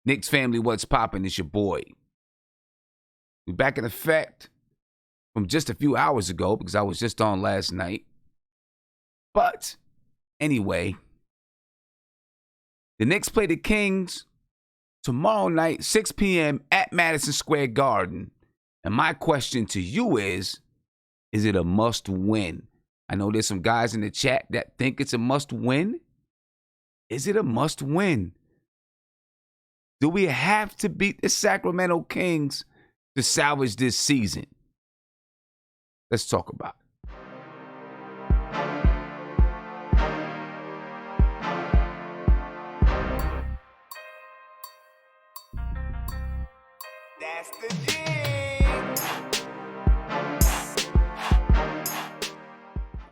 Knicks family, what's poppin'? It's your boy. We're back in effect from just a few hours ago because I was just on last night. But anyway, the Knicks play the Kings tomorrow night, 6 p.m. at Madison Square Garden. And my question to you is it a must win? I know there's some guys in the chat that think it's a must win. Is it a must win? Do we have to beat the Sacramento Kings to salvage this season? Let's talk about it. That's the thing.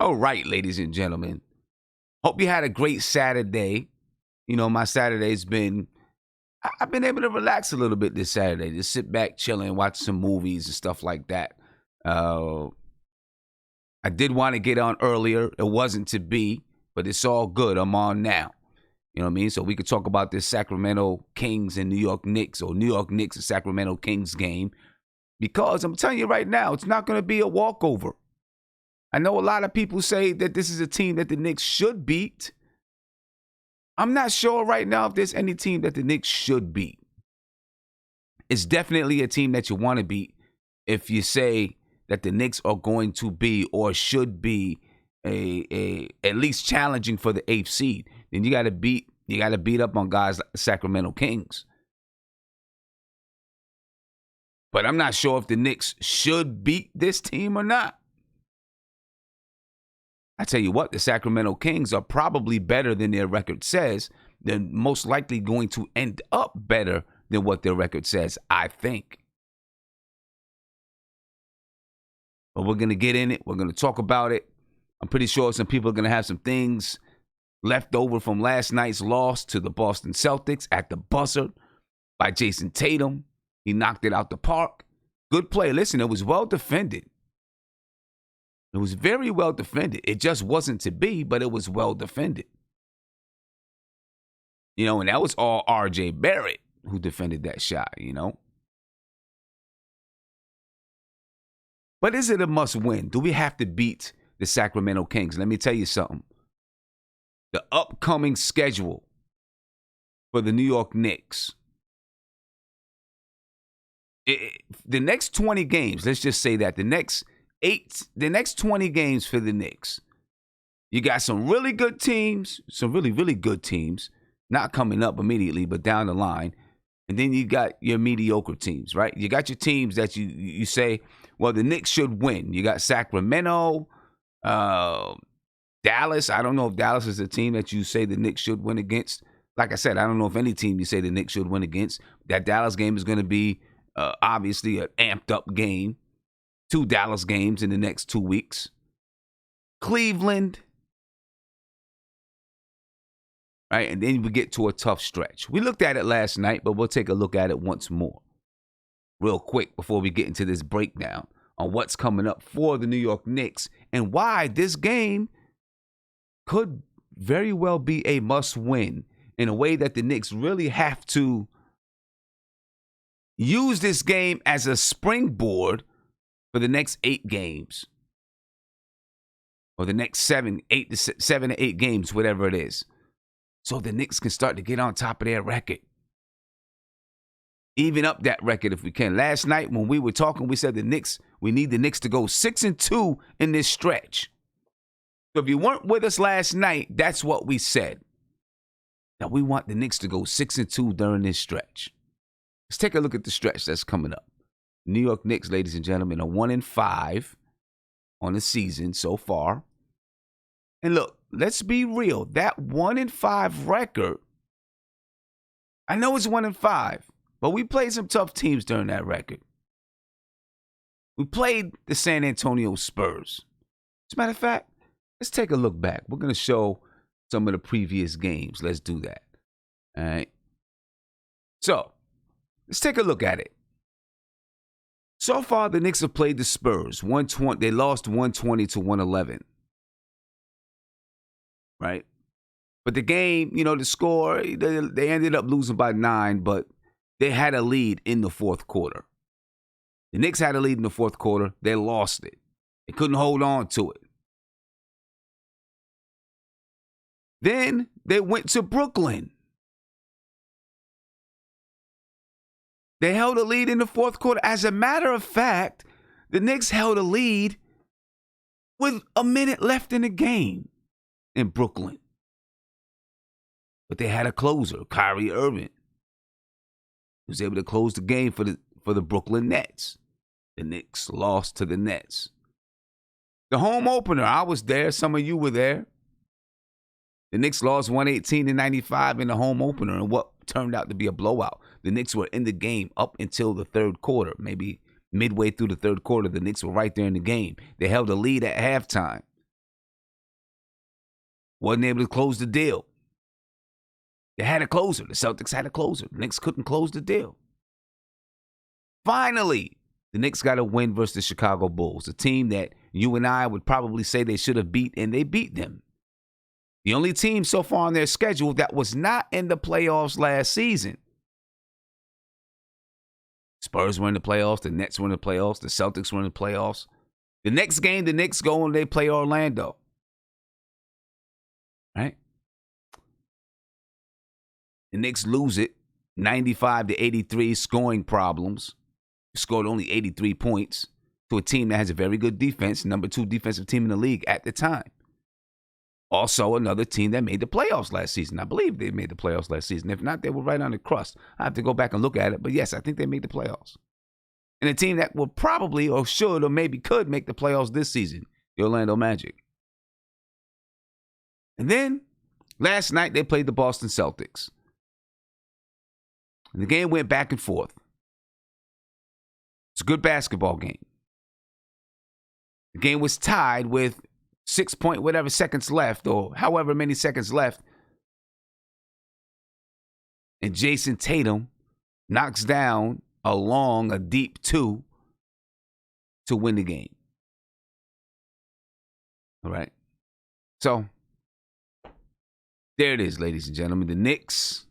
All right, ladies and gentlemen. Hope you had a great Saturday. You know, my Saturday's been... I've been able to relax a little bit this Saturday. Just sit back, chilling, watch some movies and stuff like that. I did want to get on earlier. It wasn't to be, but it's all good. I'm on now. You know what I mean? So we could talk about this Sacramento Kings and New York Knicks, or New York Knicks and Sacramento Kings game. Because I'm telling you right now, it's not going to be a walkover. I know a lot of people say that this is a team that the Knicks should beat. I'm not sure right now if there's any team that the Knicks should beat. It's definitely a team that you want to beat if you say that the Knicks are going to be or should be at least challenging for the 8th seed. Then you got to beat up on guys like the Sacramento Kings. But I'm not sure if the Knicks should beat this team or not. I tell you what, the Sacramento Kings are probably better than their record says. They're most likely going to end up better than what their record says, I think. But we're going to get in it. We're going to talk about it. I'm pretty sure some people are going to have some things left over from last night's loss to the Boston Celtics at the buzzer by Jason Tatum. He knocked it out the park. Good play. Listen, it was well defended. It was very well defended. It just wasn't to be, but it was well defended. You know, and that was all R.J. Barrett who defended that shot, you know. But is it a must win? Do we have to beat the Sacramento Kings? Let me tell you something. The upcoming schedule for the New York Knicks. The next 20 games, let's just say that, the next 20 games for the Knicks, you got some really good teams, some really, really good teams, not coming up immediately, but down the line. And then you got your mediocre teams, right? You got your teams that you say, well, the Knicks should win. You got Sacramento, Dallas. I don't know if Dallas is a team that you say the Knicks should win against. Like I said, I don't know if any team you say the Knicks should win against. That Dallas game is going to be obviously an amped up game. 2 Dallas games in the next 2 weeks. Cleveland. Right, and then we get to a tough stretch. We looked at it last night, but we'll take a look at it once more. Real quick before we get into this breakdown on what's coming up for the New York Knicks and why this game could very well be a must-win in a way that the Knicks really have to use this game as a springboard for the next 8 games, or the next 7 to 8 games, whatever it is, so the Knicks can start to get on top of their record. Even up that record if we can. Last night when we were talking, we said we need the Knicks to go 6-2 in this stretch. So if you weren't with us last night, that's what we said. That we want the Knicks to go 6-2 during this stretch. Let's take a look at the stretch that's coming up. New York Knicks, ladies and gentlemen, are 1-5 on the season so far. And look, let's be real. That 1-5 record, I know it's 1-5, but we played some tough teams during that record. We played the San Antonio Spurs. As a matter of fact, let's take a look back. We're going to show some of the previous games. Let's do that. All right. So, let's take a look at it. So far, the Knicks have played the Spurs. They lost 120 to 111. Right? But the game, you know, the score, they ended up losing by 9, but they had a lead in the fourth quarter. The Knicks had a lead in the fourth quarter. They lost it. They couldn't hold on to it. Then they went to Brooklyn. They held a lead in the fourth quarter. As a matter of fact, the Knicks held a lead with a minute left in the game in Brooklyn. But they had a closer, Kyrie Irving, who was able to close the game for the Brooklyn Nets. The Knicks lost to the Nets. The home opener, I was there. Some of you were there. The Knicks lost 118-95 in the home opener in what turned out to be a blowout. The Knicks were in the game up until the third quarter. Maybe midway through the third quarter, the Knicks were right there in the game. They held a lead at halftime. Wasn't able to close the deal. They had a closer. The Celtics had a closer. The Knicks couldn't close the deal. Finally, the Knicks got a win versus the Chicago Bulls, a team that you and I would probably say they should have beat, and they beat them. The only team so far on their schedule that was not in the playoffs last season. Spurs were in the playoffs. The Nets were in the playoffs. The Celtics were in the playoffs. The next game, the Knicks go and they play Orlando. Right? The Knicks lose it, 95-83, scoring problems. Scored only 83 points to a team that has a very good defense, number 2 defensive team in the league at the time. Also, another team that made the playoffs last season. I believe they made the playoffs last season. If not, they were right on the crust. I have to go back and look at it. But yes, I think they made the playoffs. And a team that will probably or should or maybe could make the playoffs this season, the Orlando Magic. And then, last night, they played the Boston Celtics. And the game went back and forth. It's a good basketball game. The game was tied with 6 seconds left, or however many seconds left. And Jason Tatum knocks down a deep 2 to win the game. All right. So, there it is, ladies and gentlemen. The Knicks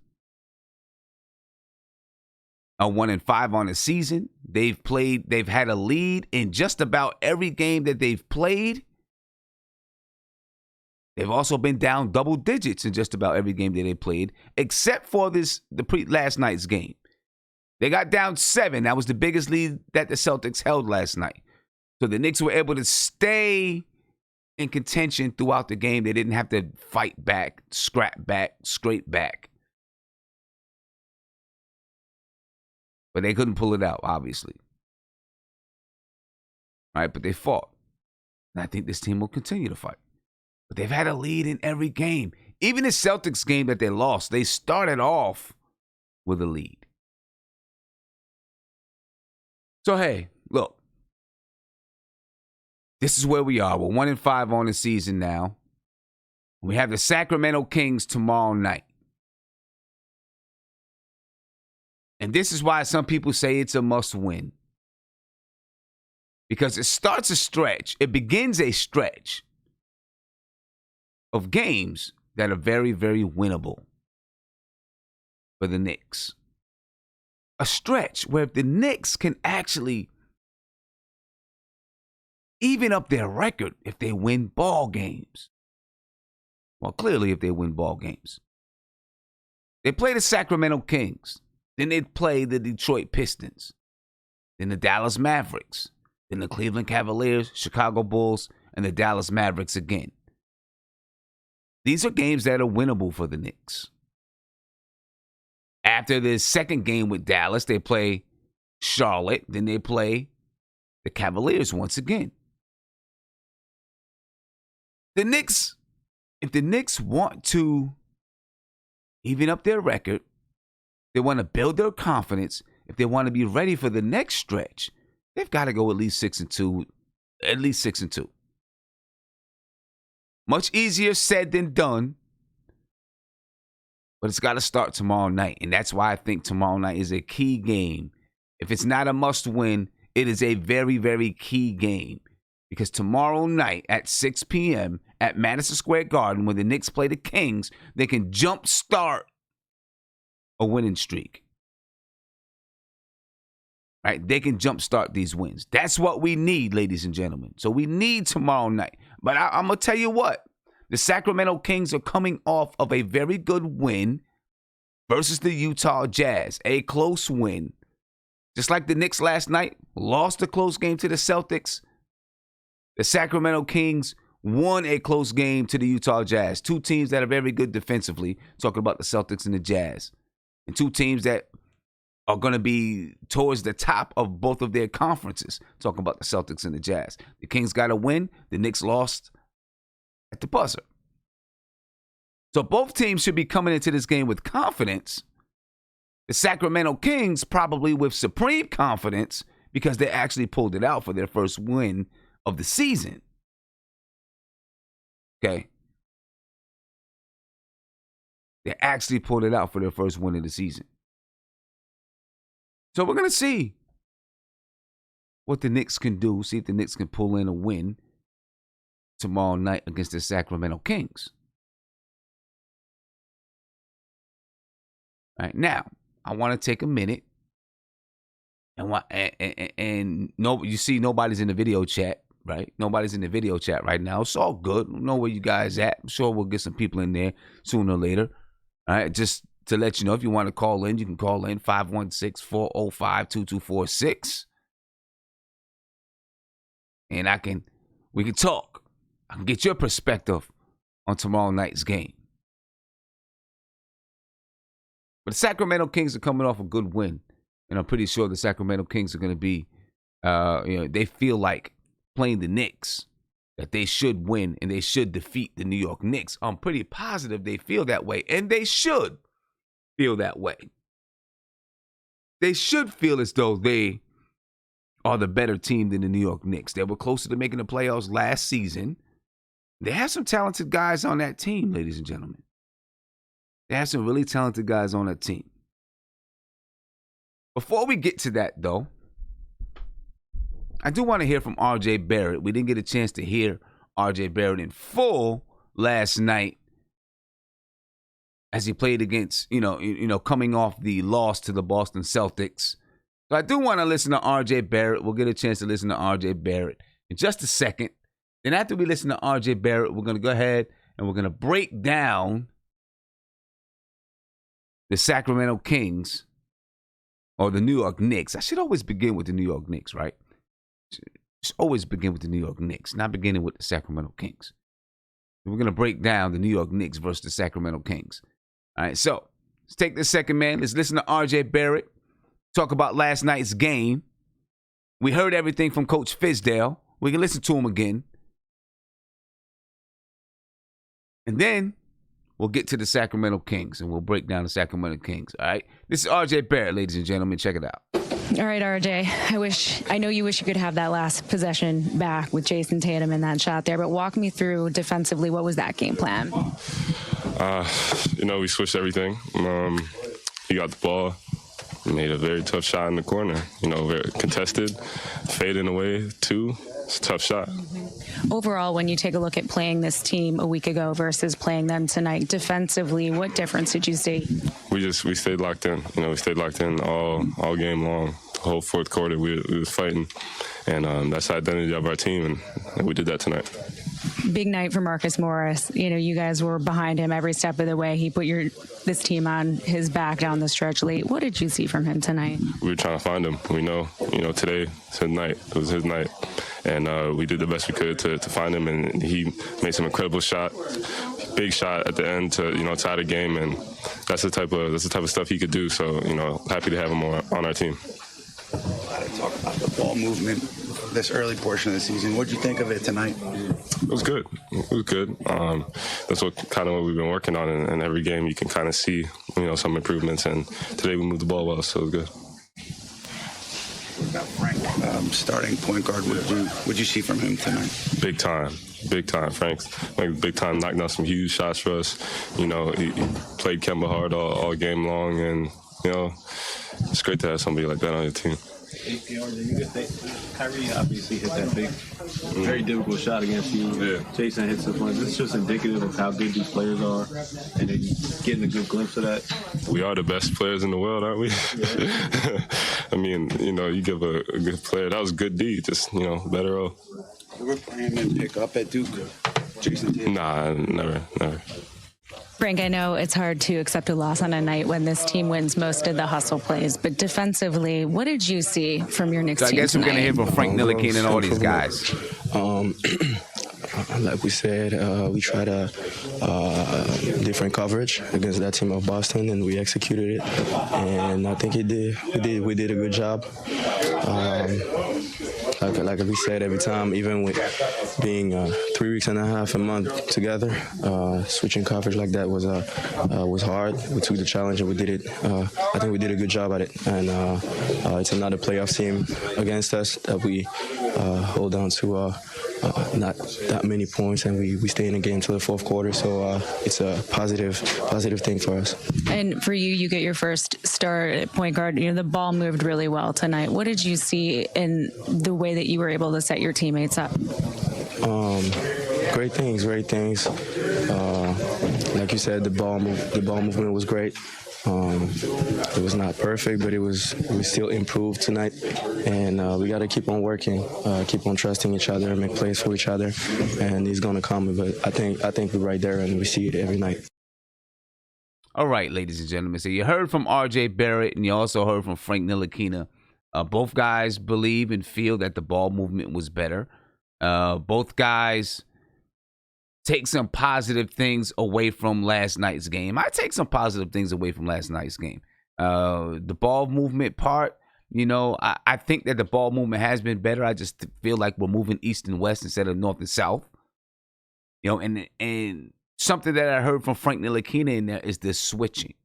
are 1-5 on the season. They've had a lead in just about every game that they've played. They've also been down double digits in just about every game that they played, except for last night's game. They got down 7. That was the biggest lead that the Celtics held last night. So the Knicks were able to stay in contention throughout the game. They didn't have to fight back, scrap back, scrape back. But they couldn't pull it out, obviously. All right, but they fought. And I think this team will continue to fight. But they've had a lead in every game. Even the Celtics game that they lost, they started off with a lead. So, hey, look. This is where we are. We're 1-5 on the season now. We have the Sacramento Kings tomorrow night. And this is why some people say it's a must-win. Because it starts a stretch. It begins a stretch of games that are very, very winnable for the Knicks. A stretch where if the Knicks can actually even up their record if they win ball games. Well, clearly if they win ball games. They play the Sacramento Kings. Then they play the Detroit Pistons. Then the Dallas Mavericks. Then the Cleveland Cavaliers, Chicago Bulls, and the Dallas Mavericks again. These are games that are winnable for the Knicks. After the second game with Dallas, they play Charlotte. Then they play the Cavaliers once again. The Knicks, if the Knicks want to even up their record, they want to build their confidence, if they want to be ready for the next stretch, they've got to go at least 6-2. At least 6-2. Much easier said than done. But it's got to start tomorrow night. And that's why I think tomorrow night is a key game. If it's not a must-win, it is a very, very key game. Because tomorrow night at 6 p.m. at Madison Square Garden, when the Knicks play the Kings, they can jumpstart a winning streak. right? They can jumpstart these wins. That's what we need, ladies and gentlemen. So we need tomorrow night. But I'm going to tell you what. The Sacramento Kings are coming off of a very good win versus the Utah Jazz. A close win. Just like the Knicks last night, lost a close game to the Celtics. The Sacramento Kings won a close game to the Utah Jazz. Two teams that are very good defensively, talking about the Celtics and the Jazz. And two teams that are going to be towards the top of both of their conferences, talking about the Celtics and the Jazz. The Kings got a win. The Knicks lost at the buzzer. So both teams should be coming into this game with confidence. The Sacramento Kings probably with supreme confidence because they actually pulled it out for their first win of the season. Okay. They actually pulled it out for their first win of the season. So we're going to see what the Knicks can do. See if the Knicks can pull in a win tomorrow night against the Sacramento Kings. All right, now, I want to take a minute and no, you see nobody's in the video chat, right? Nobody's in the video chat right now. It's all good. I don't know where you guys at. I'm sure we'll get some people in there sooner or later. All right, just to let you know, if you want to call in, you can call in 516-405-2246. And we can talk. I can get your perspective on tomorrow night's game. But the Sacramento Kings are coming off a good win. And I'm pretty sure the Sacramento Kings are going to be, they feel like playing the Knicks, that they should win and they should defeat the New York Knicks. I'm pretty positive they feel that way. And they should feel that way. They should feel as though they are the better team than the New York Knicks. They were closer to making the playoffs last season. They have some talented guys on that team, ladies and gentlemen. They have some really talented guys on that team. Before we get to that, though, I do want to hear from R.J. Barrett. We didn't get a chance to hear R.J. Barrett in full last night as he played against, coming off the loss to the Boston Celtics. So I do want to listen to R.J. Barrett. We'll get a chance to listen to R.J. Barrett in just a second. Then after we listen to R.J. Barrett, we're going to go ahead and we're going to break down the Sacramento Kings or the New York Knicks. I should always begin with the New York Knicks, right? Should always begin with the New York Knicks, not beginning with the Sacramento Kings. We're going to break down the New York Knicks versus the Sacramento Kings. All right, so let's take this second, man. Let's listen to R.J. Barrett talk about last night's game. We heard everything from Coach Fizdale. We can listen to him again. And then we'll get to the Sacramento Kings, and we'll break down the Sacramento Kings, all right? This is R.J. Barrett, ladies and gentlemen. Check it out. All right, RJ, I know you wish you could have that last possession back with Jason Tatum in that shot there, but walk me through defensively, what was that game plan? We switched everything. He got the ball, made a very tough shot in the corner, very contested, fading away too. It's a tough shot. Overall, when you take a look at playing this team a week ago versus playing them tonight, defensively, what difference did you see? We stayed locked in. We stayed locked in all game long. The whole fourth quarter, we was fighting, and that's the identity of our team, and we did that tonight. Big night for Marcus Morris. You guys were behind him every step of the way. He put this team on his back down the stretch late. What did you see from him tonight? We were trying to find him. We know, today is his night. It was his night. And we did the best we could to find him, and he made some incredible shot, big shot at the end to tie the game, and that's the type of stuff he could do. So happy to have him on our team. A lot of talk about the ball movement this early portion of the season. What did you think of it tonight? It was good. It was good. That's what we've been working on, and every game you can kind of see some improvements. And today we moved the ball well, so it was good. What about Frank, starting point guard? What you see from him tonight? Big time. Frank's big time, knocking out some huge shots for us. He played Kemba hard all game long, and it's great to have somebody like that on your team. You could think Kyrie obviously hit that big, very difficult shot against you. Yeah. Jason hits this one. This is just indicative of how good these players are, and then getting a good glimpse of that. We are the best players in the world, aren't we? Yeah. I mean, you give a good player. That was good D. Just, better off. You ever play him and pick up at Duke? Jason did? Nah, never. Frank, I know it's hard to accept a loss on a night when this team wins most of the hustle plays, but defensively, what did you see from your Knicks So I team guess we're going to hear from Frank Ntilikina and all these guys. Like we said, we tried a different coverage against that team of Boston, and we executed it. And I think we did a good job. Like we said every time, even with being 3 weeks and a half, a month together, switching coverage like that was hard. We took the challenge and we did it. I think we did a good job at it. And it's another playoff team against us that we hold on to not that many points, and we stay in the game until the fourth quarter. So it's a positive thing for us. And for you get your first start at point guard. The ball moved really well tonight. What did you see in the way that you were able to set your teammates up? Great things. Like you said, the ball movement was great. It was not perfect, but we still improved tonight, and we got to keep on working, keep on trusting each other, make plays for each other, and he's gonna come. But I think we're right there, and we see it every night. All right, ladies and gentlemen. So you heard from R.J. Barrett, and you also heard from Frank Ntilikina. Both guys believe and feel that the ball movement was better. Both guys take some positive things away from last night's game. I take some positive things away from last night's game. The ball movement part, I think that the ball movement has been better. I just feel like we're moving east and west instead of north and south. And something that I heard from Frank Ntilikina in there is the switching.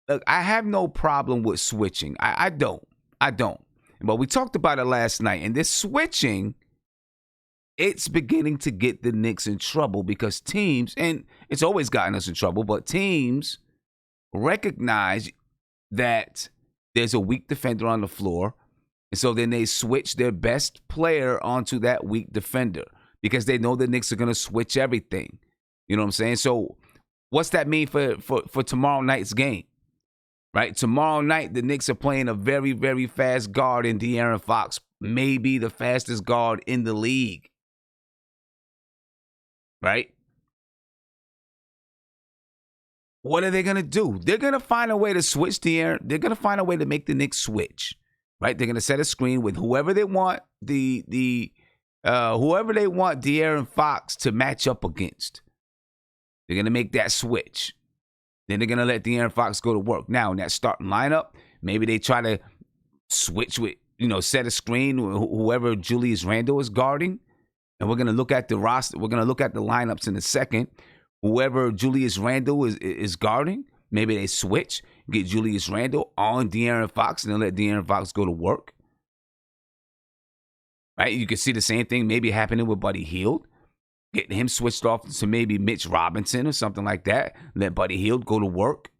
Look, I have no problem with switching. I don't. But we talked about it last night, and this switching, it's beginning to get the Knicks in trouble because teams, and it's always gotten us in trouble, but teams recognize that there's a weak defender on the floor, and so then they switch their best player onto that weak defender because they know the Knicks are going to switch everything. You know what I'm saying? So what's that mean for tomorrow night's game? Right? Tomorrow night, the Knicks are playing a very, very fast guard in De'Aaron Fox, maybe the fastest guard in the league. Right? What are they going to do? They're going to find a way to switch De'Aaron. They're going to find a way to make the Knicks switch. Right? They're going to set a screen with whoever they want whoever they want De'Aaron Fox to match up against. They're going to make that switch. Then they're going to let De'Aaron Fox go to work. Now, in that starting lineup, maybe they try to switch with, set a screen with whoever Julius Randle is guarding. And we're going to look at the roster. We're going to look at the lineups in a second. Whoever Julius Randle is guarding, maybe they switch, get Julius Randle on De'Aaron Fox, and then let De'Aaron Fox go to work. Right? You can see the same thing maybe happening with Buddy Hield. Getting him switched off to maybe Mitch Robinson or something like that. Let Buddy Hield go to work.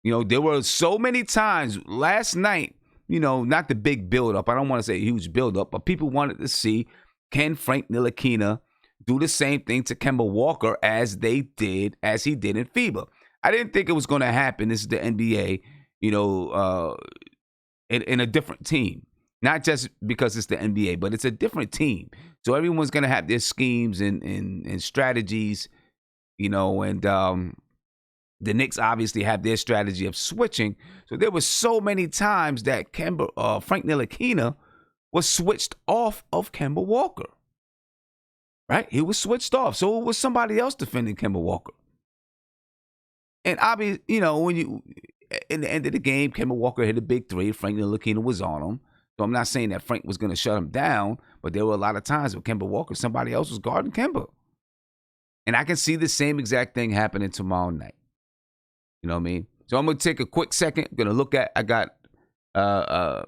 There were so many times last night, not the big build-up. I don't want to say a huge build-up, but people wanted to see, can Frank Ntilikina do the same thing to Kemba Walker as he did in FIBA? I didn't think it was going to happen. This is the NBA, in a different team. Not just because it's the NBA, but it's a different team. So everyone's going to have their schemes and strategies, and the Knicks obviously have their strategy of switching. So there were so many times that Frank Ntilikina was switched off of Kemba Walker. Right? He was switched off. So it was somebody else defending Kemba Walker. And obviously, when you, in the end of the game, Kemba Walker hit a big three. Frank Ntilikina was on him. So I'm not saying that Frank was going to shut him down, but there were a lot of times with Kemba Walker, somebody else was guarding Kemba. And I can see the same exact thing happening tomorrow night. You know what I mean? So I'm going to take a quick second. I'm going to look at, I got Kareem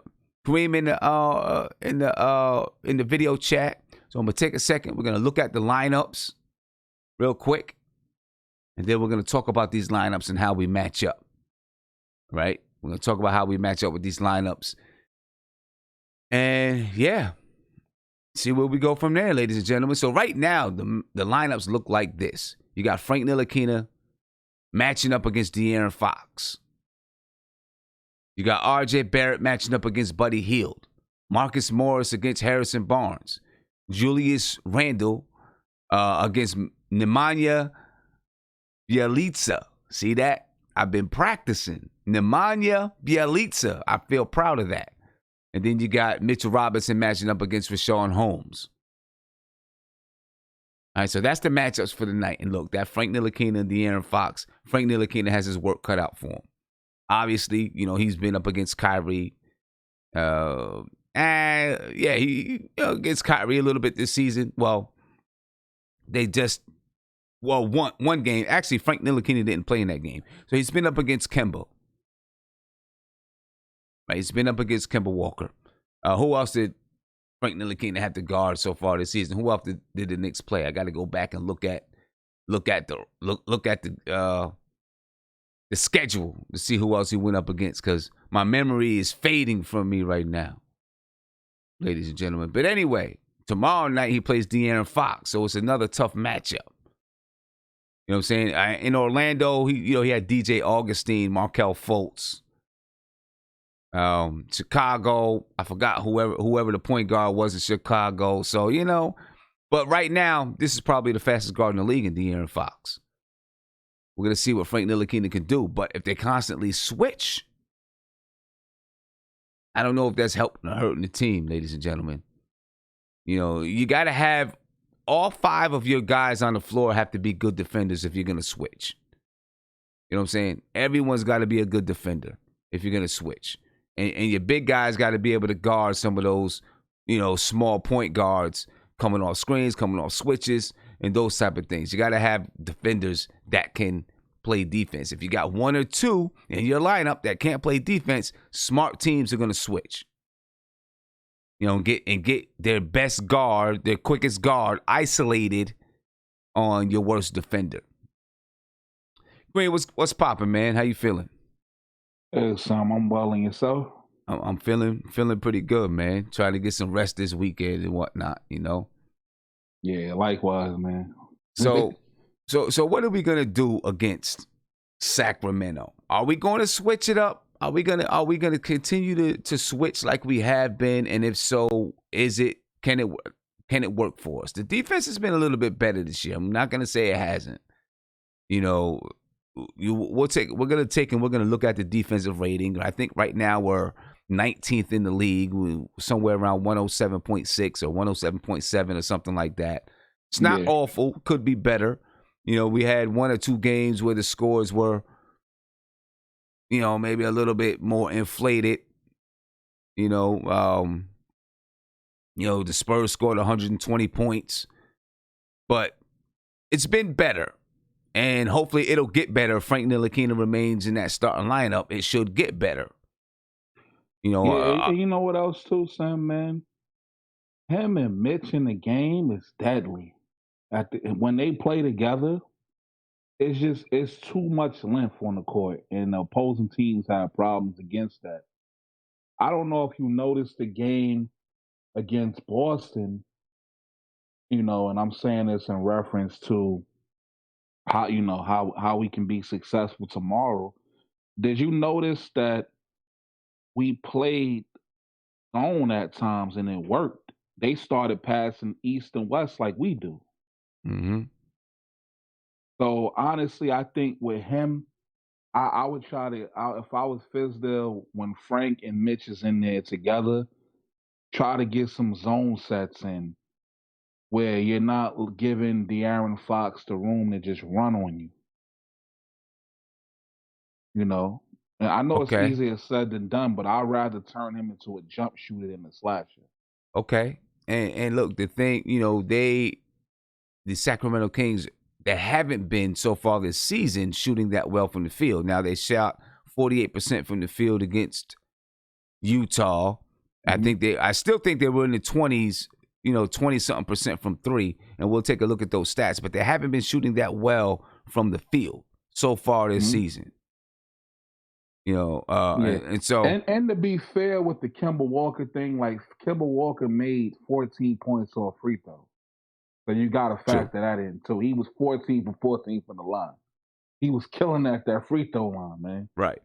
in the video chat. So I'm going to take a second. We're going to look at the lineups real quick. And then we're going to talk about these lineups and how we match up. Right? We're going to talk about how we match up with these lineups. And, yeah, see where we go from there, ladies and gentlemen. So right now, the lineups look like this. You got Frank Ntilikina matching up against De'Aaron Fox. You got R.J. Barrett matching up against Buddy Hield. Marcus Morris against Harrison Barnes. Julius Randle against Nemanja Bjelica. See that? I've been practicing. Nemanja Bjelica. I feel proud of that. And then you got Mitchell Robinson matching up against Rashawn Holmes. All right, so that's the matchups for the night. And look, that Frank Ntilikina and De'Aaron Fox, Frank Ntilikina has his work cut out for him. Obviously, he's been up against Kyrie. He against Kyrie a little bit this season. Well, one game. Actually, Frank Ntilikina didn't play in that game. So he's been up against Kemba. Right, he's been up against Kemba Walker. Who else did Frank Ntilikina have to guard so far this season? Who else did the Knicks play? I got to go back and look at the schedule to see who else he went up against, because my memory is fading from me right now, ladies and gentlemen. But anyway, tomorrow night he plays De'Aaron Fox, so it's another tough matchup. You know what I'm saying? In Orlando, he had DJ Augustine, Markelle Fultz. Chicago, I forgot whoever the point guard was in Chicago. So, but right now, this is probably the fastest guard in the league in De'Aaron Fox. We're going to see what Frank Ntilikina can do. But if they constantly switch, I don't know if that's helping or hurting the team, ladies and gentlemen. You got to have all 5 of your guys on the floor have to be good defenders if you're going to switch. You know what I'm saying? Everyone's got to be a good defender if you're going to switch. And your big guys got to be able to guard some of those, small point guards coming off screens, coming off switches, and those type of things. You got to have defenders that can play defense. If you got 1 or 2 in your lineup that can't play defense, smart teams are going to switch. Get their best guard, their quickest guard isolated on your worst defender. Green, what's popping, man? How you feeling? Hey, Sam, I'm well, and yourself? I'm feeling pretty good, man. Trying to get some rest this weekend and whatnot, Yeah, likewise, man. So what are we gonna do against Sacramento? Are we going to switch it up? Are we gonna continue to switch like we have been? And if so, can it work for us? The defense has been a little bit better this year. I'm not gonna say it hasn't. We're gonna look at the defensive rating. I think right now we're 19th in the league, somewhere around 107.6 or 107.7 or something like that. It's not awful. Could be better. We had 1 or 2 games where the scores were, maybe a little bit more inflated. The Spurs scored 120 points, but it's been better. And hopefully it'll get better if Frank Ntilikina remains in that starting lineup. It should get better. You know what else too, Sam, man? Him and Mitch in the game is deadly. When they play together, it's too much length on the court, and the opposing teams have problems against that. I don't know if you noticed the game against Boston, and I'm saying this in reference to how we can be successful tomorrow. Did you notice that we played zone at times and it worked? They started passing east and west like we do. Mm-hmm. So honestly, I think with him, I would try to. If I was Fizdale, when Frank and Mitch is in there together, try to get some zone sets in where you're not giving De'Aaron Fox the room to just run on you. And I know it's easier said than done, but I'd rather turn him into a jump shooter than a slasher. Okay. And look, the thing, the Sacramento Kings, that haven't been so far this season shooting that well from the field. Now they shot 48% from the field against Utah. Mm-hmm. I still think they were in the 20s, 20-something% from 3, and we'll take a look at those stats. But they haven't been shooting that well from the field so far this season. And so and to be fair with the Kemba Walker thing, like Kemba Walker made 14 points off free throws. So you got to factor that in too. He was 14 for 14 from the line. He was killing at that free throw line, man. Right.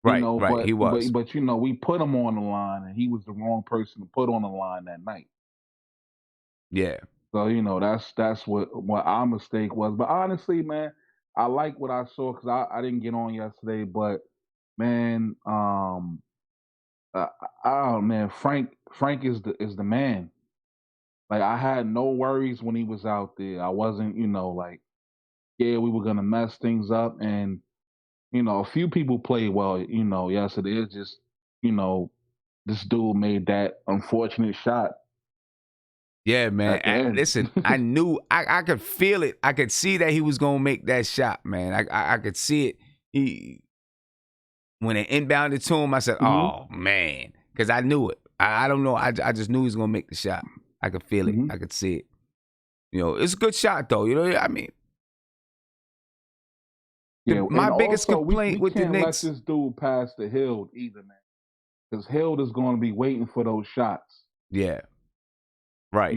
But he was. But we put him on the line, and he was the wrong person to put on the line that night. Yeah. So that's what our mistake was. But honestly, man, I like what I saw because I didn't get on yesterday. But man, Frank is the man. Like, I had no worries when he was out there. I wasn't, we were gonna mess things up, and a few people played well, yesterday. It's just, this dude made that unfortunate shot. Yeah, man. Listen, I knew I could feel it. I could see that he was gonna make that shot, man. I could see it. When it inbounded to him, I said, "Oh man," because I knew it. I don't know. I just knew he was gonna make the shot. I could feel it. I could see it. It's a good shot though. I mean, my biggest complaint with the Knicks. We can't let this dude pass the Hill either, man, because Hill is going to be waiting for those shots. Yeah. Right.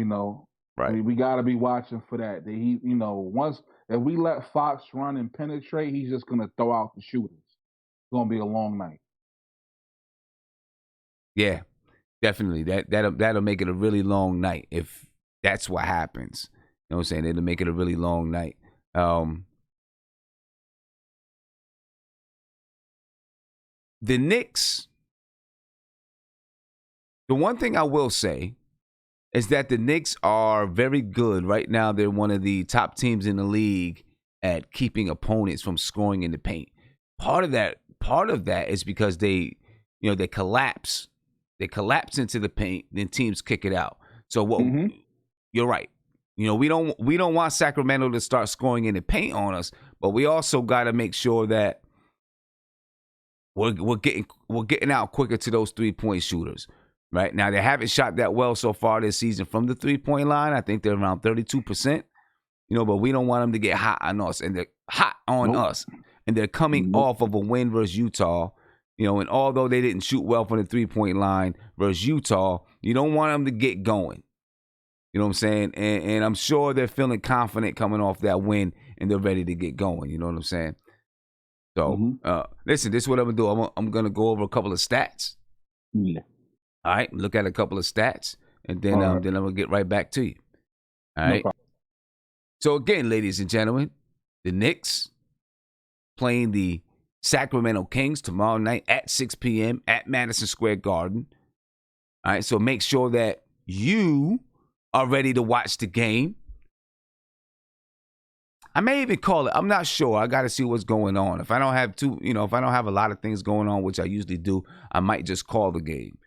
Right. I mean, we got to be watching for that. He, once if we let Fox run and penetrate, he's just going to throw out the shooters. It's going to be a long night. Yeah, definitely. That'll make it a really long night if that's what happens. You know what I'm saying? It'll make it a really long night. The Knicks, the one thing I will say is that the Knicks are very good. Right now, they're one of the top teams in the league at keeping opponents from scoring in the paint. Part of that is because they collapse. They collapse into the paint, then teams kick it out. So you're right. We don't want Sacramento to start scoring in the paint on us, but we also got to make sure that we're getting out quicker to those 3-point shooters. Right now, they haven't shot that well so far this season from the 3-point line. I think they're around 32%. But we don't want them to get hot on us, and they're hot on us, and they're coming off of a win versus Utah. And although they didn't shoot well from the 3-point line versus Utah, you don't want them to get going. You know what I'm saying? And I'm sure they're feeling confident coming off that win, and they're ready to get going. You know what I'm saying? So, listen, this is what I'm going to do. I'm going to go over a couple of stats. Yeah. All right, look at a couple of stats, and then I'm going to get right back to you. All right? So, again, ladies and gentlemen, the Knicks playing the Sacramento Kings tomorrow night at 6 p.m. at Madison Square Garden. All right, so make sure that you are ready to watch the game. I may even call it. I'm not sure. I got to see what's going on. If I don't have if I don't have a lot of things going on, which I usually do, I might just call the game.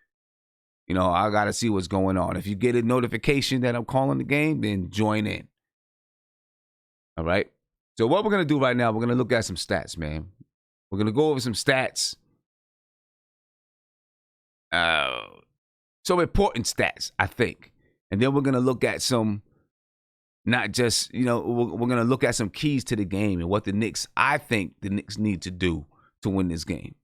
I got to see what's going on. If you get a notification that I'm calling the game, then join in. All right. So what we're going to do right now, we're going to look at some stats, man. We're going to go over some stats. Some important stats, I think. And then we're going to look at some, not just, we're going to look at some keys to the game and what I think the Knicks need to do to win this game.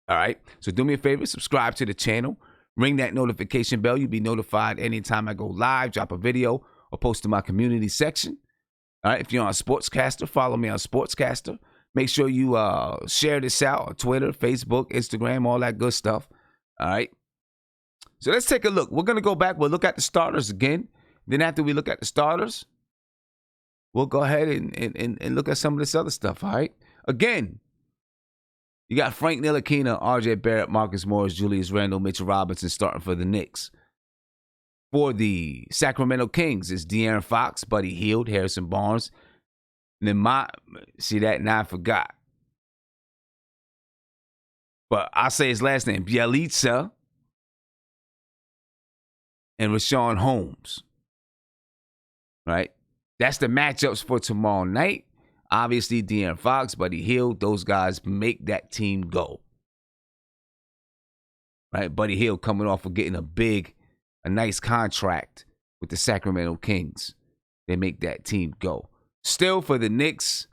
All right. So do me a favor, subscribe to the channel. Ring that notification bell. You'll be notified anytime I go live, drop a video, or post to my community section. All right. If you're on Sportscaster, follow me on Sportscaster. Make sure you share this out on Twitter, Facebook, Instagram, all that good stuff. All right. So let's take a look. We're going to go back. We'll look at the starters again. Then after we look at the starters, we'll go ahead and look at some of this other stuff. All right. Again, you got Frank Ntilikina, RJ Barrett, Marcus Morris, Julius Randle, Mitchell Robinson starting for the Knicks. For the Sacramento Kings, it's De'Aaron Fox, Buddy Hield, Harrison Barnes. And then I forgot. But I'll say his last name, Bjelica and Rashawn Holmes. Right? That's the matchups for tomorrow night. Obviously, De'Aaron Fox, Buddy Hield, those guys make that team go. Right? Buddy Hield coming off of getting a nice contract with the Sacramento Kings. They make that team go. Still for the Knicks,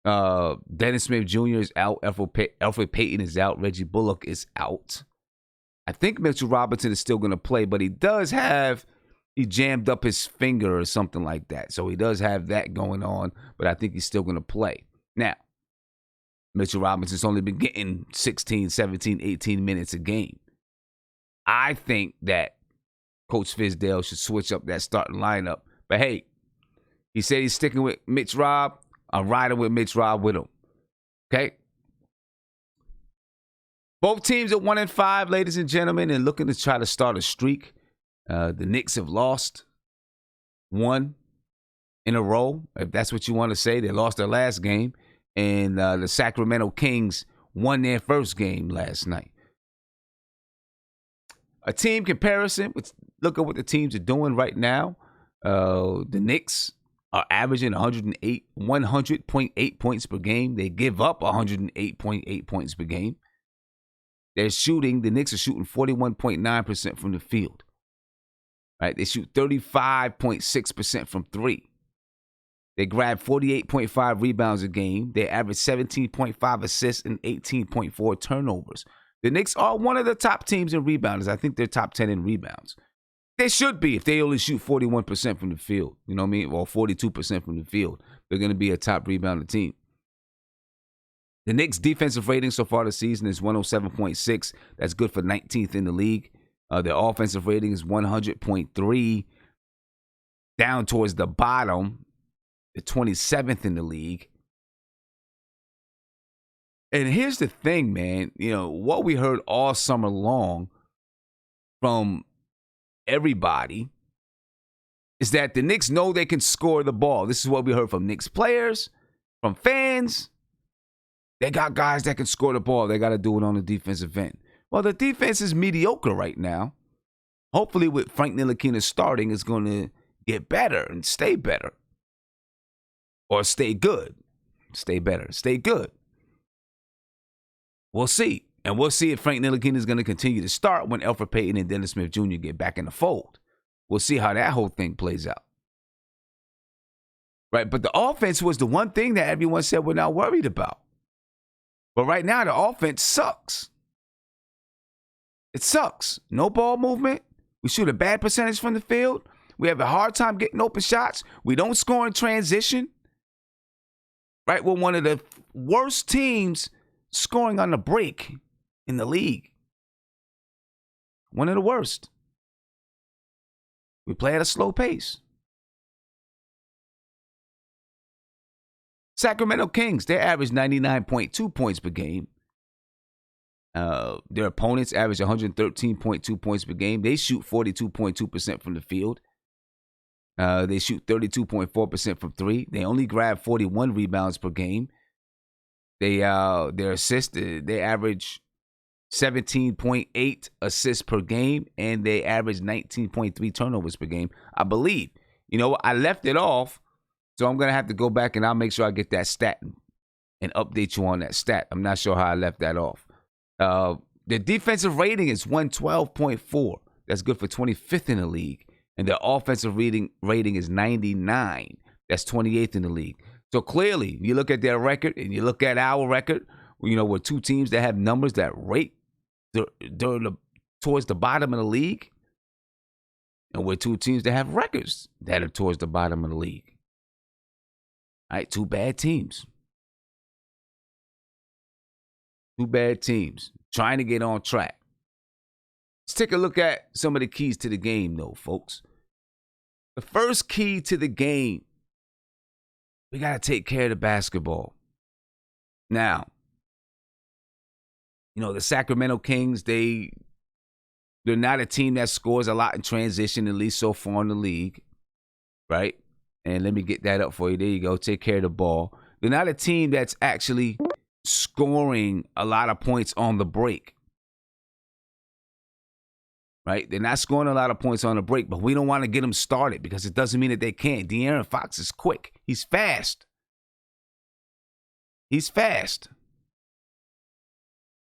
Dennis Smith Jr. is out. Alfred Payton is out. Reggie Bullock is out. I think Mitchell Robinson is still going to play, but he jammed up his finger or something like that. So he does have that going on, but I think he's still going to play. Now, Mitchell Robinson's only been getting 16, 17, 18 minutes a game. I think that Coach Fizdale should switch up that starting lineup. But hey, he said he's sticking with Mitch Rob. I'm riding with Mitch Rob with him. Okay? Both teams are 1-5, ladies and gentlemen, and looking to try to start a streak. The Knicks have lost 1 in a row, if that's what you want to say. They lost their last game, and the Sacramento Kings won their first game last night. A team comparison, look at what the teams are doing right now. The Knicks are averaging 100.8 points per game. They give up 108.8 points per game. The Knicks are shooting 41.9% from the field. Right? They shoot 35.6% from three. They grab 48.5 rebounds a game. They average 17.5 assists and 18.4 turnovers. The Knicks are one of the top teams in rebounders. I think they're top 10 in rebounds. They should be if they only shoot 41% from the field. You know what I mean? Or 42% from the field. They're going to be a top rebounder team. The Knicks' defensive rating so far this season is 107.6. That's good for 19th in the league. Their offensive rating is 100.3. Down towards the bottom, the 27th in the league. And here's the thing, man. You know, what we heard all summer long from everybody is that the Knicks know they can score the ball. This is what we heard from Knicks players, from fans. They got guys that can score the ball. They got to do it on the defensive end. Well, the defense is mediocre right now. Hopefully with Frank Ntilikina starting, it's going to get better and stay better. Or stay good. Stay better. Stay good. We'll see. And we'll see if Frank Ntilikina is going to continue to start when Alfred Payton and Dennis Smith Jr. get back in the fold. We'll see how that whole thing plays out. Right? But the offense was the one thing that everyone said we're not worried about. But right now, the offense sucks. It sucks. No ball movement. We shoot a bad percentage from the field. We have a hard time getting open shots. We don't score in transition. Right? We're one of the worst teams scoring on the break in the league. One of the worst. We play at a slow pace. Sacramento Kings, they average 99.2 points per game. Their opponents average 113.2 points per game. They shoot 42.2% from the field. They shoot 32.4% from three. They only grab 41 rebounds per game. Their assists, they average 17.8 assists per game, and they average 19.3 turnovers per game, I believe. You know, I left it off, so I'm going to have to go back and I'll make sure I get that stat and update you on that stat. I'm not sure how I left that off. Their defensive rating is 112.4. That's good for 25th in the league. And their offensive rating is 99. That's 28th in the league. So clearly, you look at their record and you look at our record, you know, we're two teams that have numbers that rate towards the bottom of the league. And we're two teams that have records that are towards the bottom of the league. All right, two bad teams. Two bad teams trying to get on track. Let's take a look at some of the keys to the game, though, folks. The first key to the game, we got to take care of the basketball. Now, you know, the Sacramento Kings, they're not a team that scores a lot in transition, at least so far in the league, right? And let me get that up for you. There you go. Take care of the ball. They're not a team that's actually scoring a lot of points on the break. Right? They're not scoring a lot of points on the break, but we don't want to get them started because it doesn't mean that they can't. De'Aaron Fox is quick. He's fast. He's fast.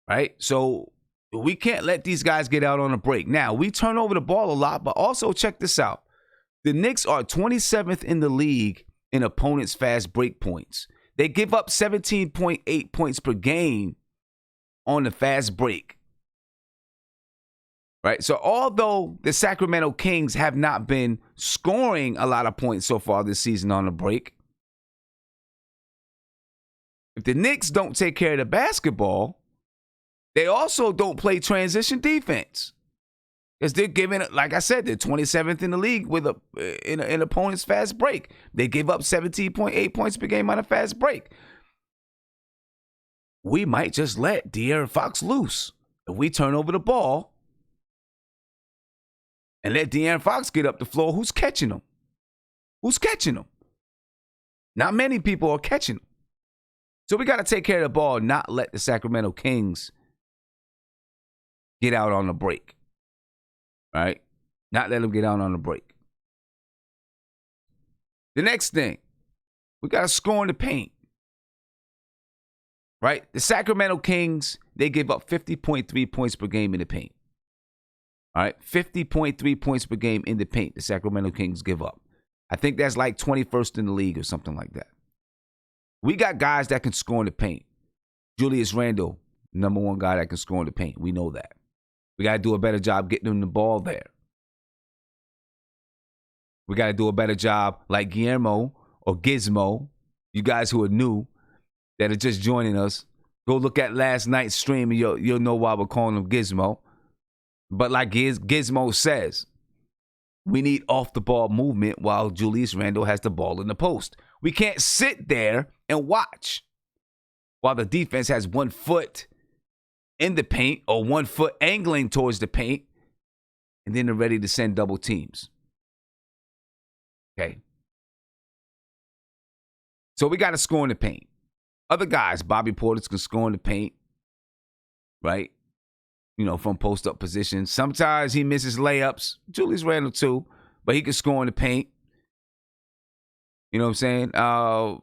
Right? So we can't let these guys get out on a break. Now, we turn over the ball a lot, but also check this out. The Knicks are 27th in the league in opponents' fast break points. They give up 17.8 points per game on the fast break. Right? So although the Sacramento Kings have not been scoring a lot of points so far this season on the break, if the Knicks don't take care of the basketball, they also don't play transition defense. Because they're giving, like I said, they're 27th in the league with an opponent's fast break. They give up 17.8 points per game on a fast break. We might just let De'Aaron Fox loose. If we turn over the ball and let De'Aaron Fox get up the floor, who's catching him? Who's catching him? Not many people are catching him. So we got to take care of the ball, not let the Sacramento Kings get out on the break. Right? Not let them get out on the break. The next thing, we got to score in the paint. Right? The Sacramento Kings, they give up 50.3 points per game in the paint. All right? 50.3 points per game in the paint the Sacramento Kings give up. I think that's like 21st in the league or something like that. We got guys that can score in the paint. Julius Randle, number one guy that can score in the paint. We know that. We got to do a better job getting them the ball there. We got to do a better job like Guillermo or Gizmo, you guys who are new, that are just joining us. Go look at last night's stream and you'll know why we're calling him Gizmo. But like Gizmo says, we need off-the-ball movement while Julius Randle has the ball in the post. We can't sit there and watch while the defense has 1 foot in the paint or 1 foot angling towards the paint, and then they're ready to send double teams. Okay. So we got to score in the paint. Other guys, Bobby Portis can score in the paint, right? You know, from post-up position. Sometimes he misses layups. Julius Randle too, but he can score in the paint. You know what I'm saying?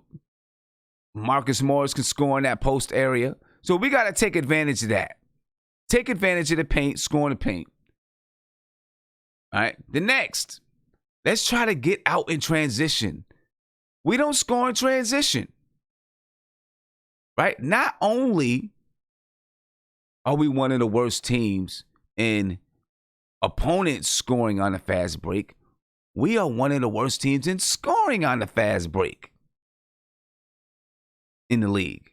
Marcus Morris can score in that post area. So we got to take advantage of that. Take advantage of the paint, score in the paint. All right. The next, let's try to get out in transition. We don't score in transition. Right? Not only are we one of the worst teams in opponents scoring on a fast break, we are one of the worst teams in scoring on the fast break in the league.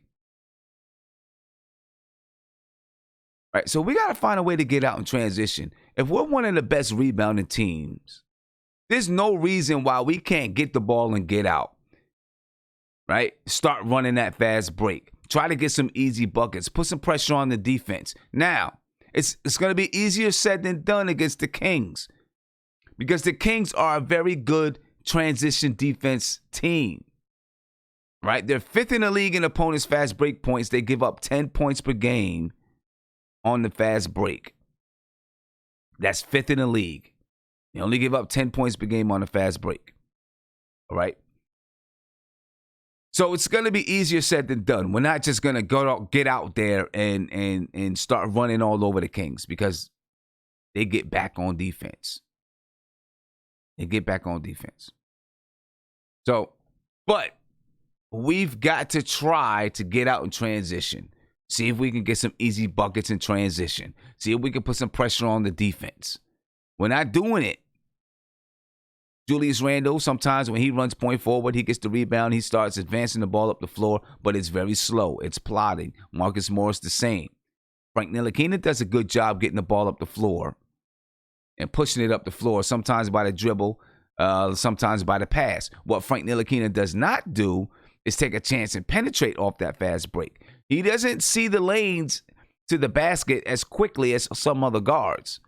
Right, so we got to find a way to get out in transition. If we're one of the best rebounding teams, there's no reason why we can't get the ball and get out. Right? Start running that fast break. Try to get some easy buckets. Put some pressure on the defense. Now, it's going to be easier said than done against the Kings because the Kings are a very good transition defense team. Right? They're 5th in the league in opponents' fast break points. They give up 10 points per game on the fast break. That's 5th in the league. They only give up 10 points per game on the fast break. All right? So it's going to be easier said than done. We're not just going to get out there and start running all over the Kings because they get back on defense. They get back on defense. So, but we've got to try to get out in transition. See if we can get some easy buckets in transition. See if we can put some pressure on the defense. We're not doing it. Julius Randle, sometimes when he runs point forward, he gets the rebound. He starts advancing the ball up the floor, but it's very slow. It's plodding. Marcus Morris, the same. Frank Ntilikina does a good job getting the ball up the floor and pushing it up the floor, sometimes by the dribble, sometimes by the pass. What Frank Ntilikina does not do is take a chance and penetrate off that fast break. He doesn't see the lanes to the basket as quickly as some other guards.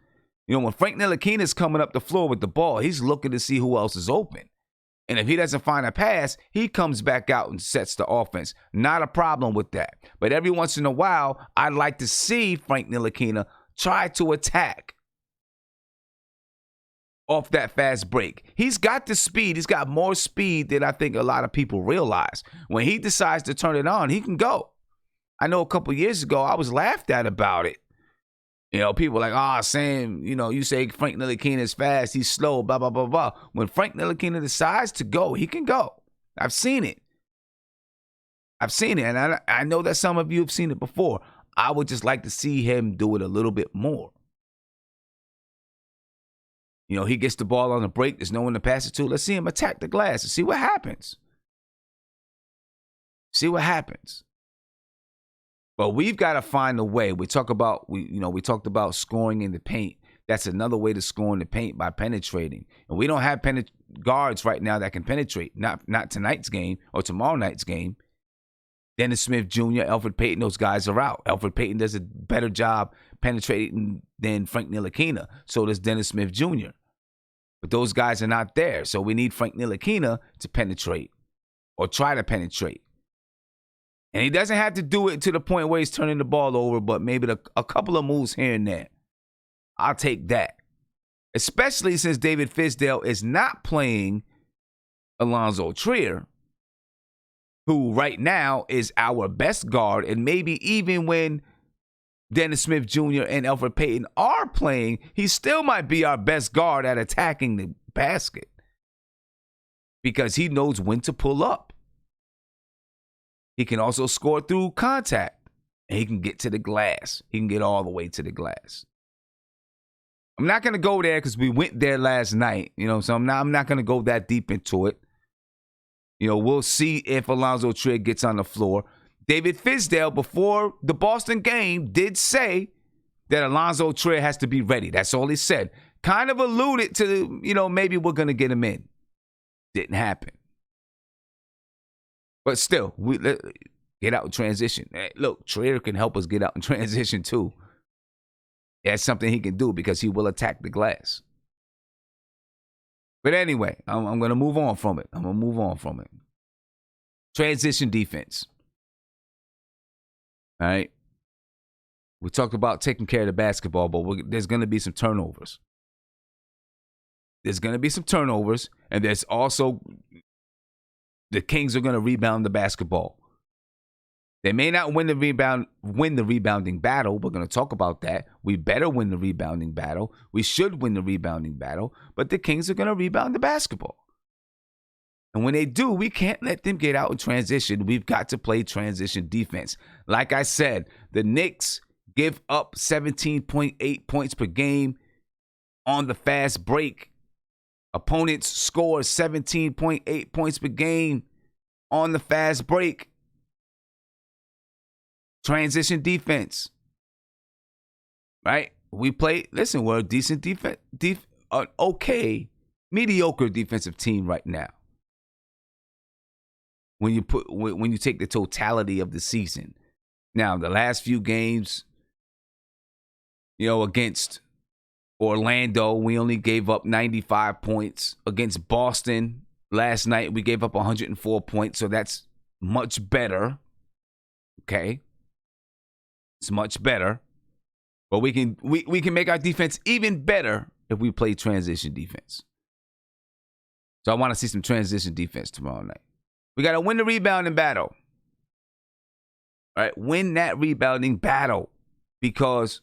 You know, when Frank Ntilikina is coming up the floor with the ball, he's looking to see who else is open. And if he doesn't find a pass, he comes back out and sets the offense. Not a problem with that. But every once in a while, I'd like to see Frank Ntilikina try to attack off that fast break. He's got the speed. He's got more speed than I think a lot of people realize. When he decides to turn it on, he can go. I know a couple years ago, I was laughed at about it. You know, people like, Sam, you know, you say Frank Ntilikina is fast, he's slow, blah, blah, blah, blah. When Frank Ntilikina decides to go, he can go. I've seen it. I've seen it, and I know that some of you have seen it before. I would just like to see him do it a little bit more. You know, he gets the ball on the break. There's no one to pass it to. Let's see him attack the glass and see what happens. See what happens. But we've got to find a way. We talked about scoring in the paint. That's another way to score in the paint, by penetrating. And we don't have guards right now that can penetrate. Not tonight's game or tomorrow night's game. Dennis Smith Jr., Elfrid Payton, those guys are out. Elfrid Payton does a better job penetrating than Frank Ntilikina. So does Dennis Smith Jr. But those guys are not there. So we need Frank Ntilikina to penetrate or try to penetrate. And he doesn't have to do it to the point where he's turning the ball over, but maybe a couple of moves here and there. I'll take that. Especially since David Fizdale is not playing Alonzo Trier, who right now is our best guard. And maybe even when Dennis Smith Jr. and Elfrid Payton are playing, he still might be our best guard at attacking the basket. Because he knows when to pull up. He can also score through contact. And he can get to the glass. He can get all the way to the glass. I'm not going to go there because we went there last night. So I'm not going to go that deep into it. We'll see if Alonzo Trier gets on the floor. David Fizdale, before the Boston game, did say that Alonzo Trier has to be ready. That's all he said. Kind of alluded to, maybe we're going to get him in. Didn't happen. But still, we get out in transition. Hey, look, Trier can help us get out in transition too. That's something he can do because he will attack the glass. But anyway, I'm going to move on from it. Transition defense. All right. We talked about taking care of the basketball, but there's going to be some turnovers. And there's also the Kings are going to rebound the basketball. They may not win the rebounding battle. We're going to talk about that. We better win the rebounding battle. We should win the rebounding battle. But the Kings are going to rebound the basketball. And when they do, we can't let them get out in transition. We've got to play transition defense. Like I said, the Knicks give up 17.8 points per game on the fast break. Opponents score 17.8 points per game on the fast break. Transition defense. Right? We're a decent defense, an okay, mediocre defensive team right now. When you take the totality of the season. Now, the last few games, against Orlando, we only gave up 95 points. Against Boston last night, we gave up 104 points, so that's much better. Okay? It's much better. But we can make our defense even better if we play transition defense. So I want to see some transition defense tomorrow night. We got to win the rebounding battle. All right, win that rebounding battle because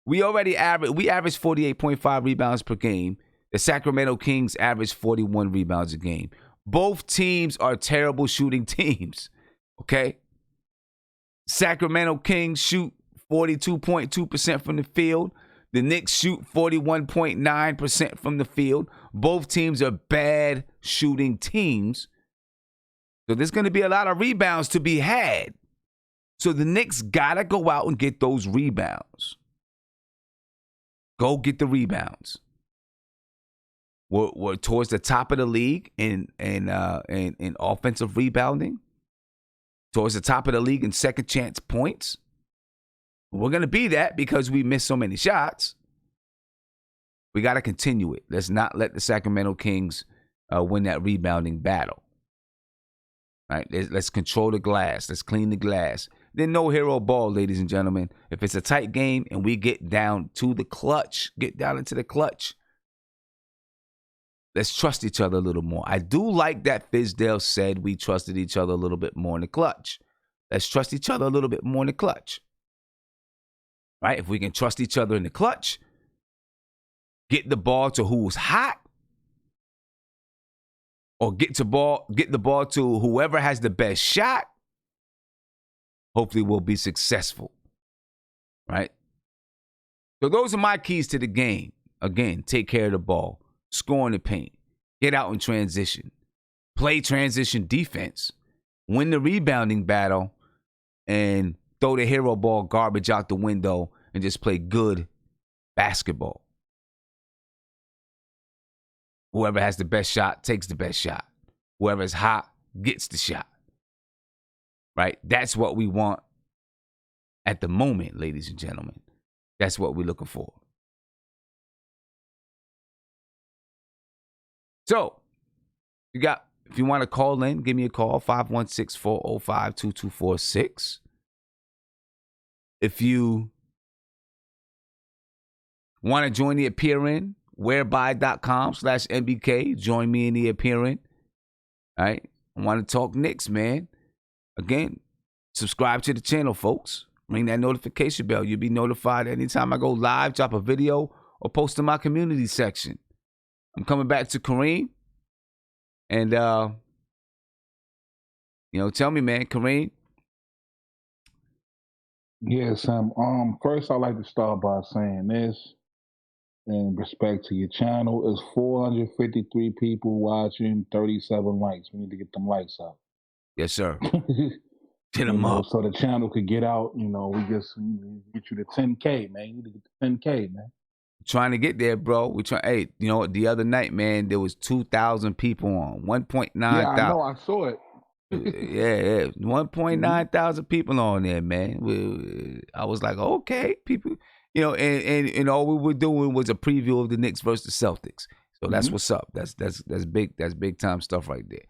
we average 48.5 rebounds per game. The Sacramento Kings average 41 rebounds a game. Both teams are terrible shooting teams. Okay? Sacramento Kings shoot 42.2% from the field. The Knicks shoot 41.9% from the field. Both teams are bad shooting teams. So there's going to be a lot of rebounds to be had. So the Knicks got to go out and get those rebounds. Go get the rebounds. We're towards the top of the league in offensive rebounding. Towards the top of the league in second chance points. We're going to be that because we missed so many shots. We got to continue it. Let's not let the Sacramento Kings win that rebounding battle. All right, let's control the glass. Let's clean the glass. Then no hero ball, ladies and gentlemen. If it's a tight game and we get down to the clutch, get down into the clutch, let's trust each other a little more. I do like that Fizdale said we trusted each other a little bit more in the clutch. Let's trust each other a little bit more in the clutch. Right? If we can trust each other in the clutch, get the ball to who's hot, or get the ball to whoever has the best shot, hopefully we'll be successful, right? So those are my keys to the game. Again, take care of the ball, score in the paint, get out in transition, play transition defense, win the rebounding battle, and throw the hero ball garbage out the window and just play good basketball. Whoever has the best shot takes the best shot. Whoever is hot gets the shot. Right? That's what we want at the moment, ladies and gentlemen. That's what we're looking for. So, if you want to call in, give me a call, 516-405-2246. If you want to join the appearing, whereby.com/NBK. Join me in the appearing. All right. I want to talk Knicks, man. Again, subscribe to the channel, folks. Ring that notification bell. You'll be notified anytime I go live, drop a video, or post in my community section. I'm coming back to Kareem. And, tell me, man, Kareem. Yeah, Sam. First, I'd like to start by saying this. In respect to your channel, is 453 people watching, 37 likes. We need to get them likes up. Yes, sir. Get them up. So the channel could get out. We get you to 10K, man. You need to get to 10K, man. Trying to get there, bro. Hey, the other night, man, there was 2,000 people on. 1.9 Yeah, I know. I saw it. yeah. 1.9 thousand people on there, man. I was like, okay, people. And all we were doing was a preview of the Knicks versus the Celtics. So that's what's up. That's big. That's big time stuff right there.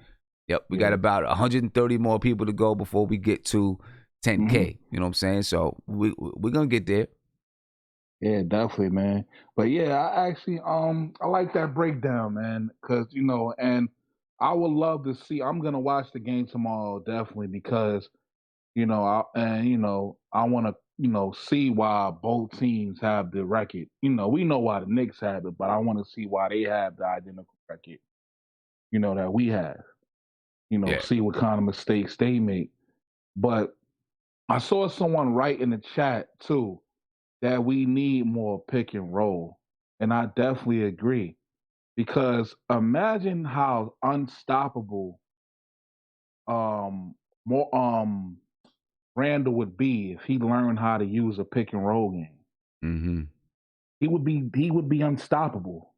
Yep, we got about 130 more people to go before we get to 10K. You know what I'm saying? So we're gonna get there. Yeah, definitely, man. But yeah, I actually I like that breakdown, man, because and I would love to see. I'm gonna watch the game tomorrow, definitely, because I want to see why both teams have the record. We know why the Knicks have it, but I want to see why they have the identical record. That we have. See what kind of mistakes they make. But I saw someone write in the chat too that we need more pick and roll, and I definitely agree, because imagine how unstoppable Randall would be if he learned how to use a pick and roll game. Mm-hmm. He would be unstoppable.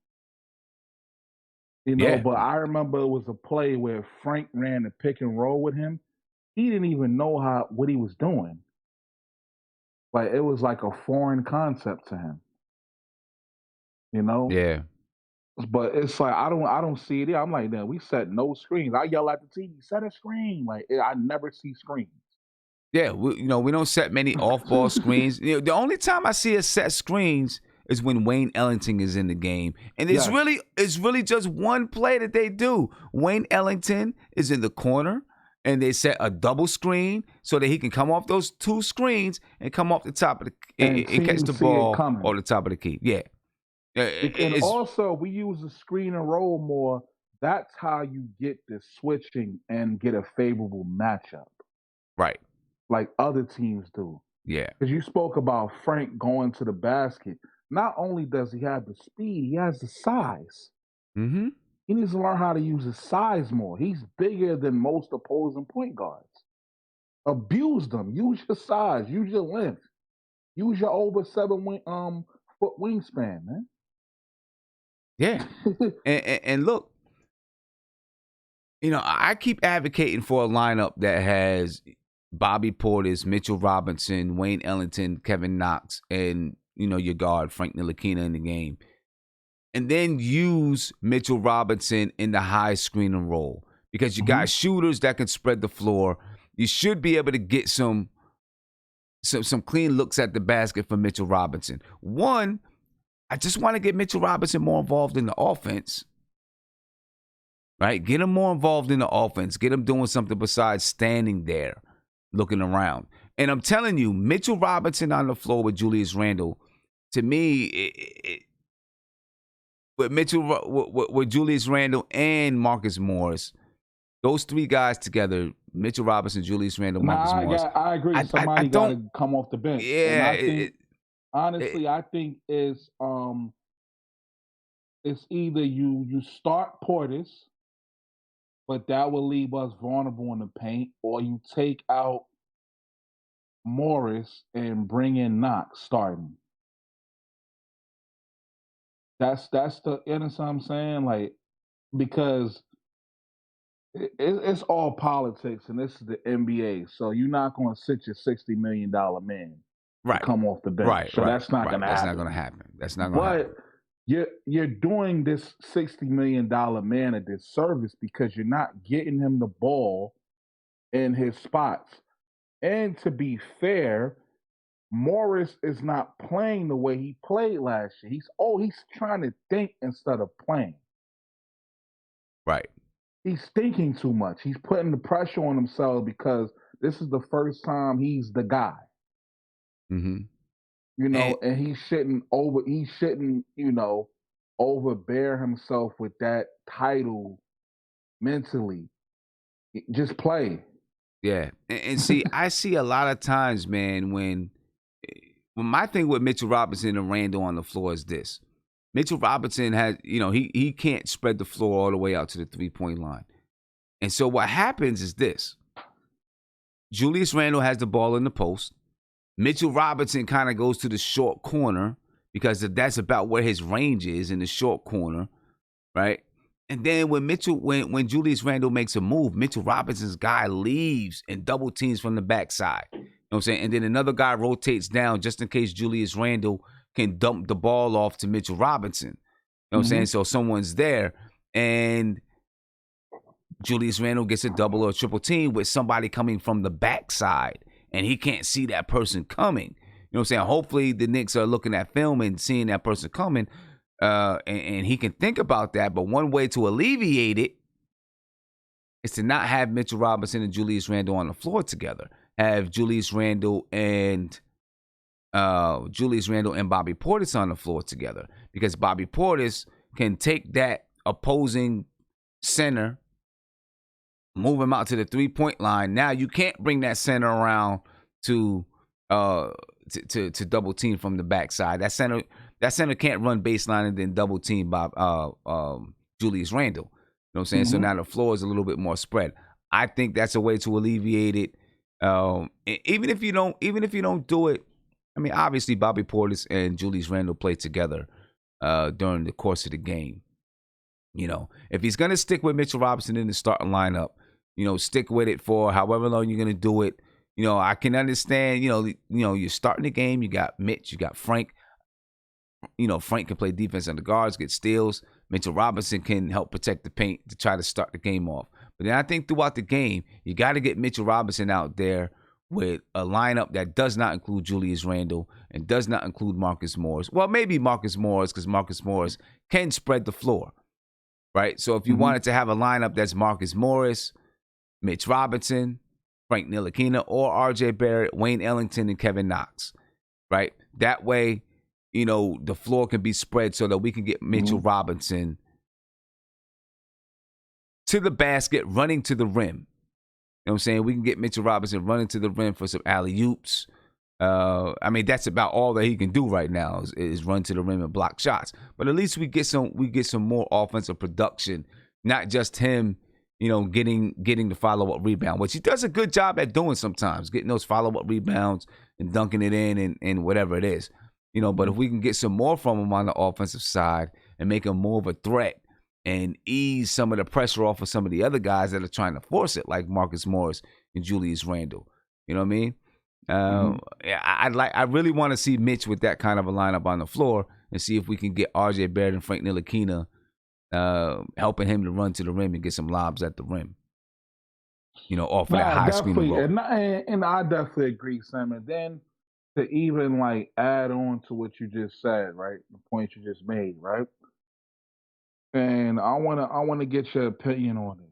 But I remember it was a play where Frank ran the pick and roll with him. He didn't even know what he was doing. Like, it was like a foreign concept to him. Yeah. But it's like I don't see it. I'm like, we set no screens. I yell at the TV, set a screen. Like, I never see screens. Yeah, we don't set many off-ball screens. The only time I see us set screens is when Wayne Ellington is in the game, and it's really just one play that they do. Wayne Ellington is in the corner, and they set a double screen so that he can come off those two screens and come off the top of and catch the ball on the top of the key. Yeah, and also we use the screen and roll more. That's how you get the switching and get a favorable matchup. Right. Like other teams do. Yeah. Because you spoke about Frank going to the basket. Not only does he have the speed, he has the size. Mm-hmm. He needs to learn how to use his size more. He's bigger than most opposing point guards. Abuse them. Use your size. Use your length. Use your over 7 foot wingspan, man. Yeah. and look, I keep advocating for a lineup that has Bobby Portis, Mitchell Robinson, Wayne Ellington, Kevin Knox, and your guard Frank Ntilikina in the game, and then use Mitchell Robinson in the high screen and roll, because you got shooters that can spread the floor. You should be able to get some clean looks at the basket for Mitchell Robinson. One, I just want to get Mitchell Robinson more involved in the offense. Right? Get him more involved in the offense. Get him doing something besides standing there looking around. And I'm telling you, Mitchell Robinson on the floor with Julius Randle, to me, with Julius Randle and Marcus Morris, those three guys together Mitchell Robinson, Julius Randle, No, Marcus Morris. I agree. Somebody got to come off the bench. Yeah, and I think honestly, I think it's either you start Portis, but that will leave us vulnerable in the paint, or you take out Morris and bring in Knox starting. That's the, you know what I'm saying? Like, because it's all politics, and this is the NBA, so you're not going to sit your $60 million man to come off the bench. So that's not going to happen. That's not going to happen. That's not going to happen. But you're doing this $60 million man a disservice because you're not getting him the ball in his spots. And to be fair, Morris is not playing the way he played last year. He's trying to think instead of playing. Right. He's thinking too much. He's putting the pressure on himself because this is the first time he's the guy. Mm-hmm. You know, and he shouldn't, you know, overbear himself with that title mentally. Just play. Yeah. And see, I see a lot of times, man, when my thing with Mitchell Robinson and Randle on the floor is this. Mitchell Robinson has, you know, he can't spread the floor all the way out to the 3-point line. And so what happens is this. Julius Randle has the ball in the post. Mitchell Robinson kind of goes to the short corner because that's about where his range is, in the short corner, right? And then when Julius Randle makes a move, Mitchell Robinson's guy leaves and double teams from the backside. You know what I'm saying? And then another guy rotates down just in case Julius Randle can dump the ball off to Mitchell Robinson. You know what I'm saying? So someone's there, and Julius Randle gets a double or a triple team with somebody coming from the backside, and he can't see that person coming. You know what I'm saying? Hopefully the Knicks are looking at film and seeing that person coming, and he can think about that. But one way to alleviate it is to not have Mitchell Robinson and Julius Randle on the floor together. Have Julius Randle and Bobby Portis on the floor together, because Bobby Portis can take that opposing center, move him out to the 3-point line. Now you can't bring that center around to double team from the backside. That center can't run baseline and then double team by Julius Randle. You know what I'm saying? So now the floor is a little bit more spread. I think that's a way to alleviate it. Even if you don't do it, I mean, obviously Bobby Portis and Julius Randle play together during the course of the game. You know, if he's gonna stick with Mitchell Robinson in the starting lineup, you know, stick with it for however long you're gonna do it. You know, I can understand. You know, you're starting the game. You got Mitch, you got Frank. You know, Frank can play defense on the guards, get steals. Mitchell Robinson can help protect the paint to try to start the game off. But then I think throughout the game, you got to get Mitchell Robinson out there with a lineup that does not include Julius Randle and does not include Marcus Morris. Well, maybe Marcus Morris, because Marcus Morris can spread the floor, right? So if you wanted to have a lineup that's Marcus Morris, Mitch Robinson, Frank Ntilikina, or R.J. Barrett, Wayne Ellington, and Kevin Knox, right? That way, you know, the floor can be spread so that we can get Mitchell Robinson to the basket, running to the rim. You know what I'm saying? We can get Mitchell Robinson running to the rim for some alley-oops. I mean, that's about all that he can do right now is run to the rim and block shots. But at least we get some more offensive production, not just him, you know, getting the follow-up rebound, which he does a good job at doing sometimes, getting those follow-up rebounds and dunking it in and whatever it is. You know, but if we can get some more from him on the offensive side and make him more of a threat and ease some of the pressure off of some of the other guys that are trying to force it, like Marcus Morris and Julius Randle. You know what I mean? I really want to see Mitch with that kind of a lineup on the floor and see if we can get R.J. Barrett and Frank Ntilikina helping him to run to the rim and get some lobs at the rim. You know, off of that high screen roll. And I definitely agree, Sam. And then to even like add on to what you just said, right? The point you just made, right? And I wanna get your opinion on this.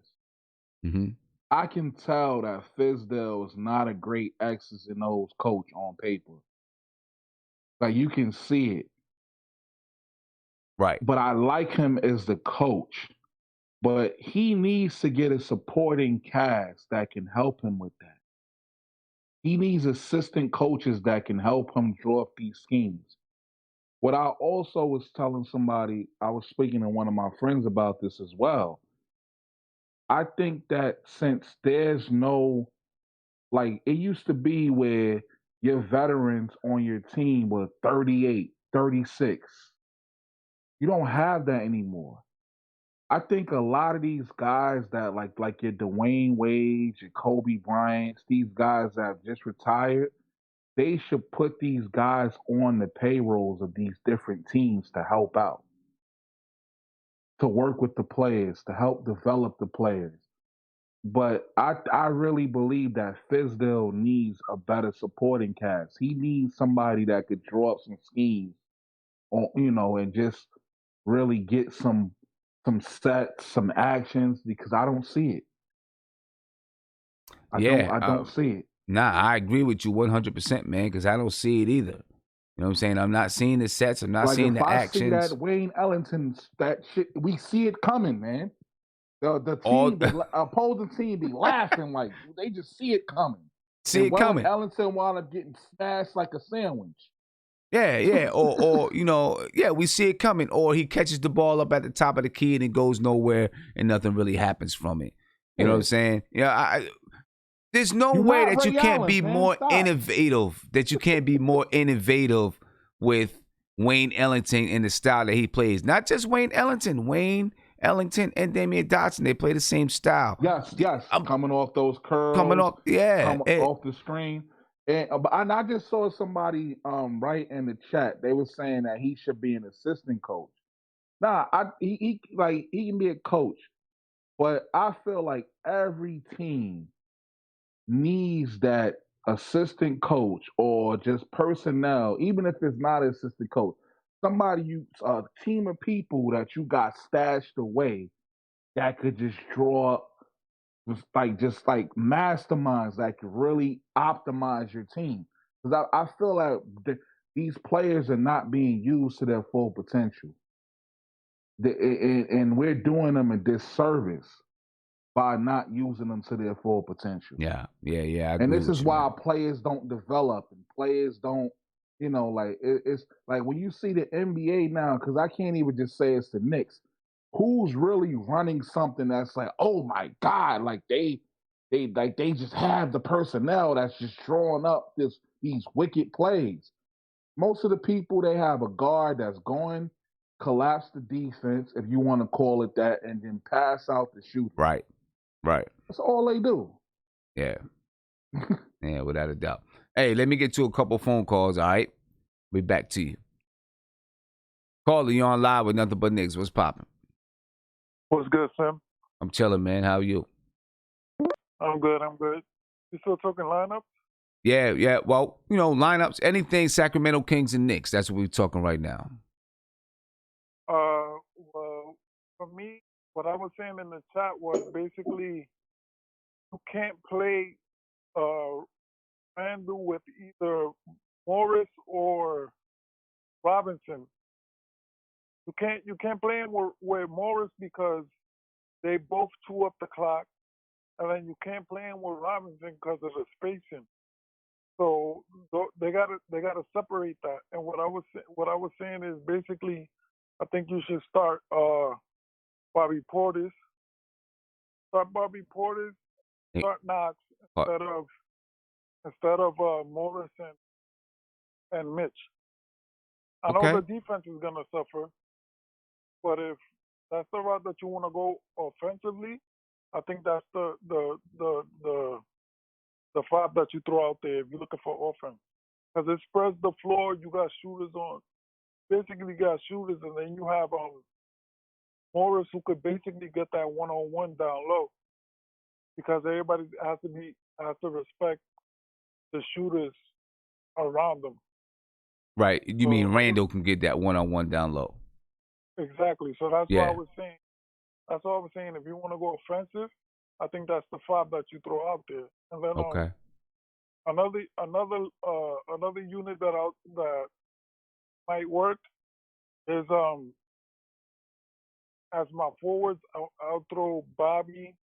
I can tell that Fizdale is not a great X's and O's coach on paper. Like, you can see it. Right. But I like him as the coach But he needs to get a supporting cast that can help him with that. He needs assistant coaches that can help him draw up these schemes. What I also was telling somebody, I was speaking to one of my friends about this as well. I think that since there's no, like, it used to be where your veterans on your team were 38, 36. You don't have that anymore. I think a lot of these guys that like your Dwayne Wade, your Kobe Bryants, these guys that have just retired, they should put these guys on the payrolls of these different teams to help out, to work with the players, to help develop the players. But I really believe that Fizdale needs a better supporting cast. He needs somebody that could draw up some schemes on, and just really get some sets, some actions, because I don't see it. I don't see it. Nah, I agree with you 100%, man, because I don't see it either. You know what I'm saying? I'm not seeing the sets. I'm not seeing the actions. I see that Wayne Ellington, that shit, we see it coming, man. The team, the opposing team, be laughing like they just see it coming. See it coming. Ellington wound up getting smashed like a sandwich. Yeah, or we see it coming. Or he catches the ball up at the top of the key and it goes nowhere and nothing really happens from it. You know what I'm saying? Yeah, there's no way that you can't be more innovative. That you can't be more innovative with Wayne Ellington and the style that he plays. Not just Wayne Ellington, and Damian Dotson. They play the same style. Yes. Coming off those curls. Coming off the screen. And I just saw somebody write in the chat. They were saying that he should be an assistant coach. Nah, he can be a coach, but I feel like every team needs that assistant coach or just personnel, even if it's not an assistant coach. Somebody, a team of people that you got stashed away that could just draw up, just like masterminds that could really optimize your team. Because I feel like these players are not being used to their full potential. And we're doing them a disservice by not using them to their full potential. Yeah. I and this is why players don't develop and players don't, it's like when you see the NBA now, because I can't even just say it's the Knicks. Who's really running something that's like, oh my God, like they just have the personnel that's just drawing up these wicked plays. Most of the people, they have a guard that's going collapse the defense, if you want to call it that, and then pass out the shooter. Right. That's all they do. Yeah. Yeah, without a doubt. Hey, let me get to a couple phone calls, all right? Be back to you. Caller, you on live with Nothing But Knicks. What's popping? What's good, Sam? I'm chilling, man. How are you? I'm good. You still talking lineups? Yeah. Well, lineups, anything Sacramento Kings and Knicks. That's what we're talking right now. Well, for me, what I was saying in the chat was basically you can't play Randall with either Morris or Robinson. You can't play him with Morris because they both chew up the clock, and then you can't play him with Robinson because of the spacing. So they gotta separate that. And what I was saying is basically, I think you should start Bobby Portis. Start Knox instead of Morris and Mitch. I know the defense is gonna suffer, but if that's the route that you want to go offensively, I think that's the five that you throw out there if you're looking for offense, because it spreads the floor. You got shooters on. Basically, you got shooters, and then you have Morris, who could basically get that one-on-one down low, because everybody has to respect the shooters around them. Right. You mean Randall can get that one-on-one down low? Exactly. So that's what I was saying. That's what I was saying. If you want to go offensive, I think that's the five that you throw out there. And then another unit that might work is as my forwards, I'll throw Bobby,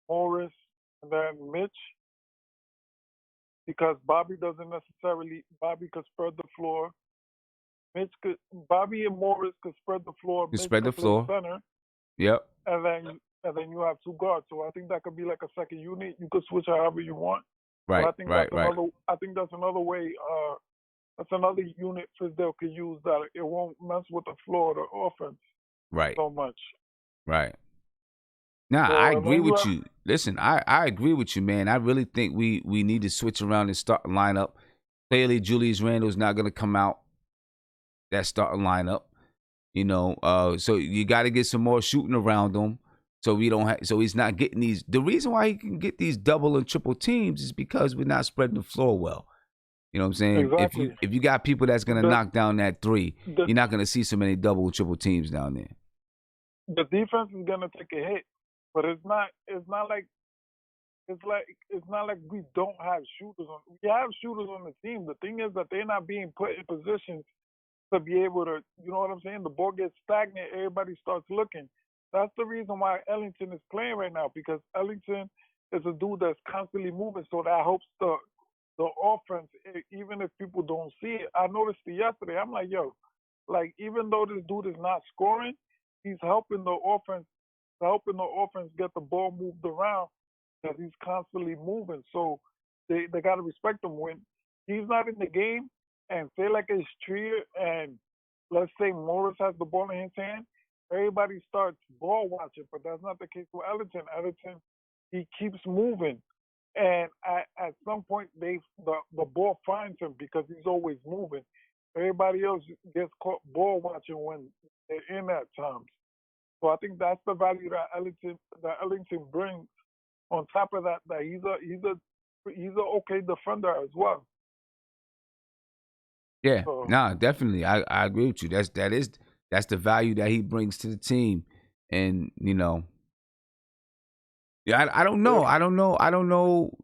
Morris, and then Mitch, because Bobby could spread the floor. Bobby and Morris could spread the floor. You Mitch spread the could play floor. center, Yep. and then you have two guards. So I think that could be like a second unit. You could switch however you want. Right. So I think Right. I think that's another way. That's another unit Fizdale could use that it won't mess with the floor, the offense, Right. so much. Right. Nah, So, I and agree then with you. Listen, I agree with you, man. I really think we need to switch around and start lineup. Clearly, Julius Randle's not going to come out that starting lineup. You know, so you got to get some more shooting around him, so we don't have. So he's not getting these. The reason why he can get these double and triple teams is because we're not spreading the floor well. You know what I'm saying? Exactly. If you got people that's going to knock down that three, the- you're not going to see so many double and triple teams down there. The defense is gonna take a hit, but it's not like we don't have shooters on. We have shooters on the team. The thing is that they're not being put in positions to be able to. You know what I'm saying? The ball gets stagnant. Everybody starts looking. That's the reason why Ellington is playing right now, because Ellington is a dude that's constantly moving. So that helps the offense, even if people don't see it. I noticed it yesterday. I'm like, yo, like even though this dude is not scoring, he's helping the offense get the ball moved around, because he's constantly moving. So they got to respect him. When he's not in the game, and say like it's Trier, and let's say Morris has the ball in his hand, everybody starts ball watching, but that's not the case with Ellington. Ellington, he keeps moving. And at some point, the ball finds him because he's always moving. Everybody else gets caught ball watching when they're in at times. So I think that's the value that Ellington brings. On top of that, that he's a okay defender as well. Yeah, So, nah, definitely. I agree with you. That's the value that he brings to the team. And, you know, yeah, I don't know. I don't know.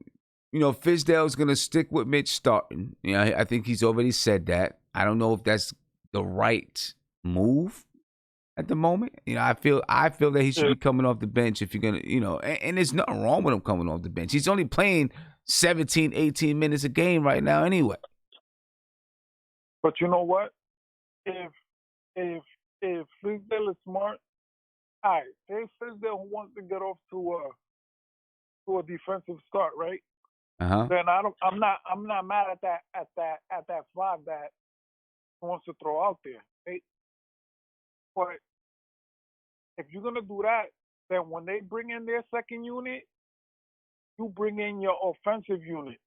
You know, Fizdale's gonna stick with Mitch starting. You know, I think he's already said that. I don't know if that's the right move at the moment. You know, I feel that he should be coming off the bench if you're gonna, you know, and there's nothing wrong with him coming off the bench. He's only playing 17, 18 minutes a game right now anyway. but you know what? If Fizdale is smart, all right, say Fizdale wants to get off to a defensive start, right? Then I'm not mad at that five that he wants to throw out there, right? But if you're gonna do that, then when they bring in their second unit, you bring in your offensive unit,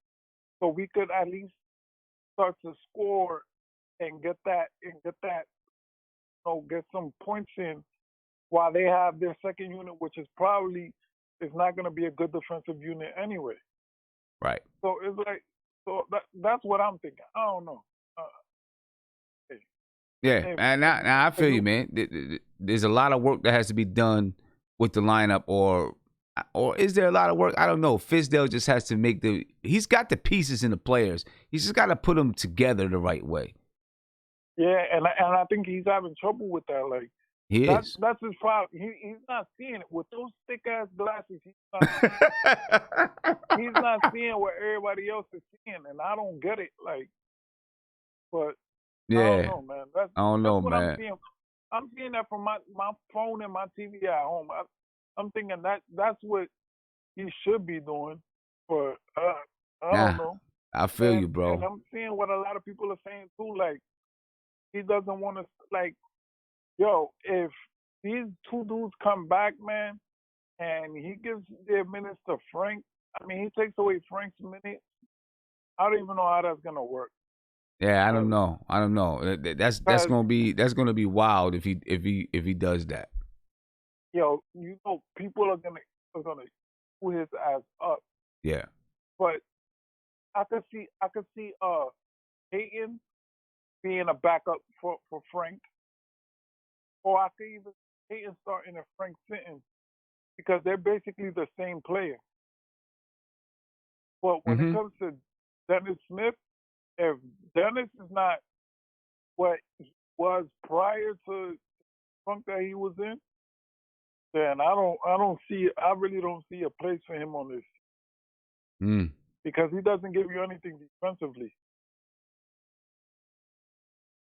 so we could at least start to score and get some points in while they have their second unit, which is not going to be a good defensive unit anyway. Right. So it's like, that's what I'm thinking. I don't know. Yeah, and now I feel you, man. There's a lot of work that has to be done with the lineup, or is there a lot of work? I don't know. Fizdale just has to he's got the pieces and the players. He's just got to put them together the right way. Yeah, and I think he's having trouble with that. Like, that's his problem. He's not seeing it with those thick ass glasses. He's not seeing what everybody else is seeing, and I don't get it. Like, but yeah, I don't know, man. That's what man. I'm seeing. I'm seeing that from my phone and my TV at home. I'm thinking that's what he should be doing. But I don't know. I feel you, bro. And I'm seeing what a lot of people are saying too. Like, he doesn't want to, like, yo, if these two dudes come back, man, and he gives their minutes to Frank, I mean, he takes away Frank's minutes, I don't even know how that's gonna work. Yeah, I don't know. That's gonna be wild if he does that. Yo, you know, people are gonna pull his ass up. Yeah. But I could see Peyton being a backup for Frank, or I could even Peyton starting and Frank sitting, because they're basically the same player. But when it comes to Dennis Smith, if Dennis is not what he was prior to funk that he was in, then I really don't see a place for him on this. Because he doesn't give you anything defensively.